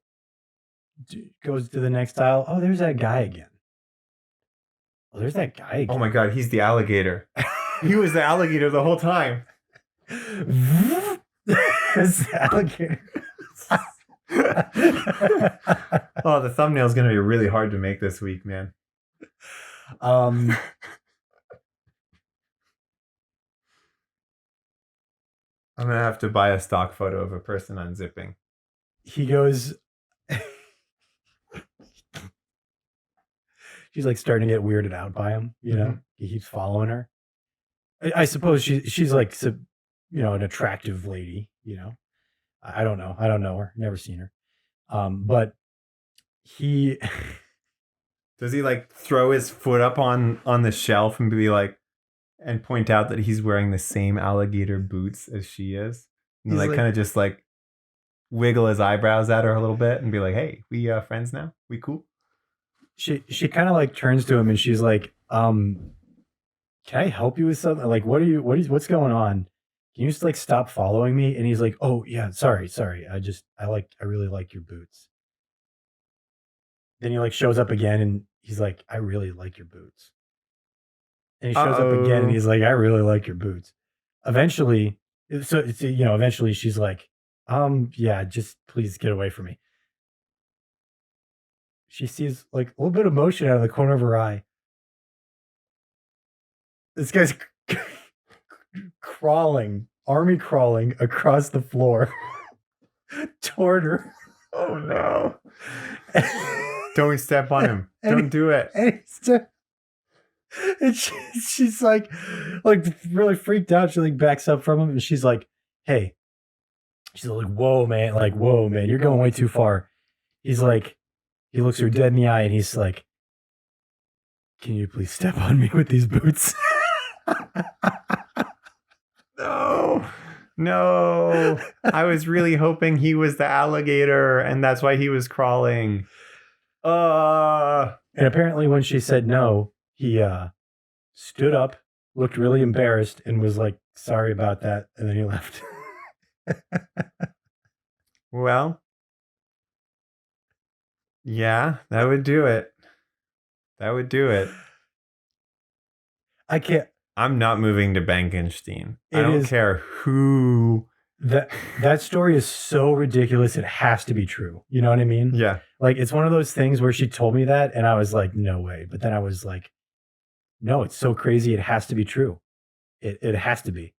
Goes to the next aisle. Oh, there's that guy again. Oh, there's that guy again. Oh my God, he's the alligator. He was the alligator the whole time. It's the alligator. Oh, the thumbnail is going to be really hard to make this week, man. I'm going to have to buy a stock photo of a person unzipping. He goes... She's like starting to get weirded out by him, Mm-hmm. He keeps following her. I suppose she's like, an attractive lady, I don't know. I don't know her. Never seen her. But he... Does he like throw his foot up on the shelf and be like, and point out that he's wearing the same alligator boots as she is? And like kind of just like wiggle his eyebrows at her a little bit and be like, hey, we friends now? We cool? she kind of like turns to him and she's like, can I help you with something? Like, what's going on? Can you just like stop following me? And he's like, oh yeah, sorry. I really like your boots. Then he like shows up again and he's like, I really like your boots. And he shows up again and he's like, I really like your boots. Eventually, eventually she's like, yeah, just please get away from me. She sees like a little bit of motion out of the corner of her eye. This guy's army crawling across the floor toward her. Oh no. Don't step on him. Don't do it. And she's like really freaked out. She like backs up from him and she's like, hey. She's like, whoa, man. Like, whoa, man. You're going way too far. He's like, he looks her dead in the eye and he's like, can you please step on me with these boots? No. I was really hoping he was the alligator and that's why he was crawling. And apparently when she said no, he stood up, looked really embarrassed, and was like, sorry about that. And then he left. Well, yeah, that would do it. I'm not moving to Bankenstein. I don't care who. That story is so ridiculous. It has to be true. You know what I mean? Yeah. Like, it's one of those things where she told me that and I was like, no way. But then I was like, no, it's so crazy. It has to be true. It has to be.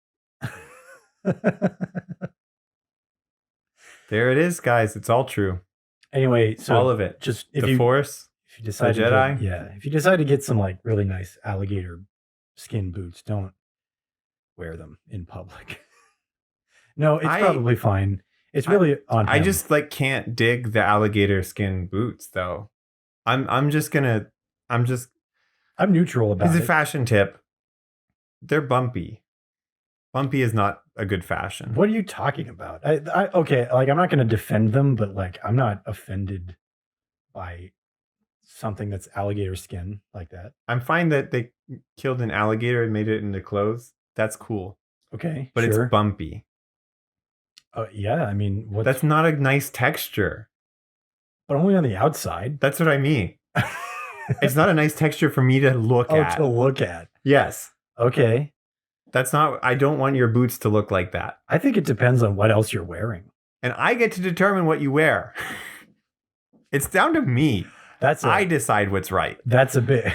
There it is, guys. It's all true. Anyway, so all of it. Just Force. If you decide the Jedi. If you decide to get some like really nice alligator skin boots, don't wear them in public. No, it's probably fine. It's really on him. I just like can't dig the alligator skin boots though. I'm neutral about it. It's a fashion tip. They're bumpy. Bumpy is not a good fashion. What are you talking about? Okay, like I'm not going to defend them, but like I'm not offended by something that's alligator skin like that. I'm fine that they killed an alligator and made it into clothes. That's cool. Okay, but it's bumpy. Yeah, I mean, that's not a nice texture. But only on the outside. That's what I mean. It's not a nice texture for me to look at. To look at. Yes. Okay. I don't want your boots to look like that. I think it depends on what else you're wearing. And I get to determine what you wear. It's down to me. I decide what's right. That's a bit,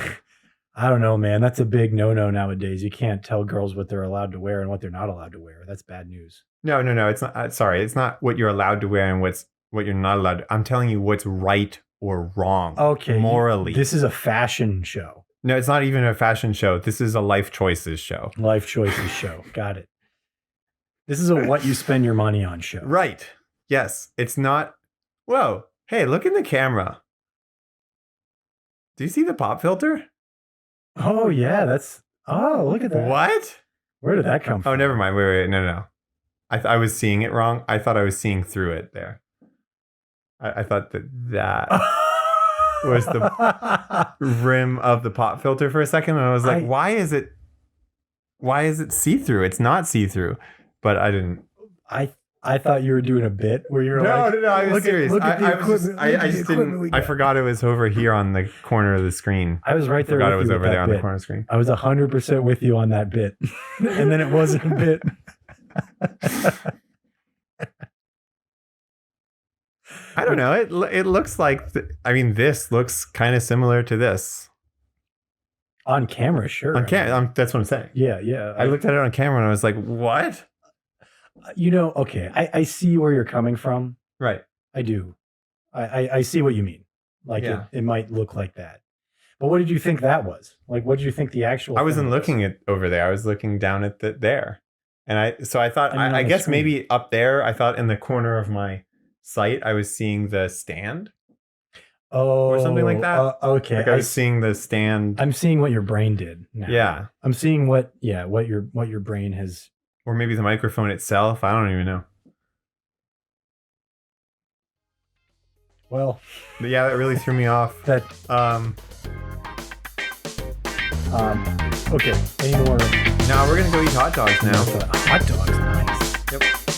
I don't know, man. That's a big no-no nowadays. You can't tell girls what they're allowed to wear and what they're not allowed to wear. That's bad news. No. It's not. Sorry. It's not what you're allowed to wear and what you're not allowed to. I'm telling you what's right or wrong. Okay. Morally. This is a fashion show. No, it's not even a fashion show. This is a life choices show. Life choices show. Got it. This is a what you spend your money on show. Right. Yes. It's not. Whoa. Hey, look in the camera. Do you see the pop filter? Oh, yeah. Look at that. What? Where did that come from? Oh, never mind. Wait. No. I was seeing it wrong. I thought I was seeing through it there. I thought that was the rim of the pop filter for a second. And I was like, why is it see-through? It's not see-through. But I didn't. I thought you were doing a bit where you're no, I was serious. I just didn't. I forgot it was over here on the corner of the screen. I was right there. I forgot it was over there on the corner of the screen. I was 100% with you on that bit, and then it wasn't a bit. I don't know. It looks like. This looks kind of similar to this. On camera, sure. On camera, that's what I'm saying. Yeah. I looked at it on camera and I was like, "What?" Okay. I see where you're coming from. Right. I do. I see what you mean. Like it might look like that. But what did you think that was? Like, what did you think the actual? I wasn't looking at over there. I was looking down at there, and I thought I guess screen. Maybe up there. I thought in the corner of my sight I was seeing the stand. Or something like that. Okay. Like I was seeing the stand. I'm seeing what your brain did now. Yeah. I'm seeing what your brain has. Or maybe the microphone itself. I don't even know. Well, yeah, that really threw me off. That. Okay. Any more? Now we're gonna go eat hot dogs now. Hot dogs, nice. Yep.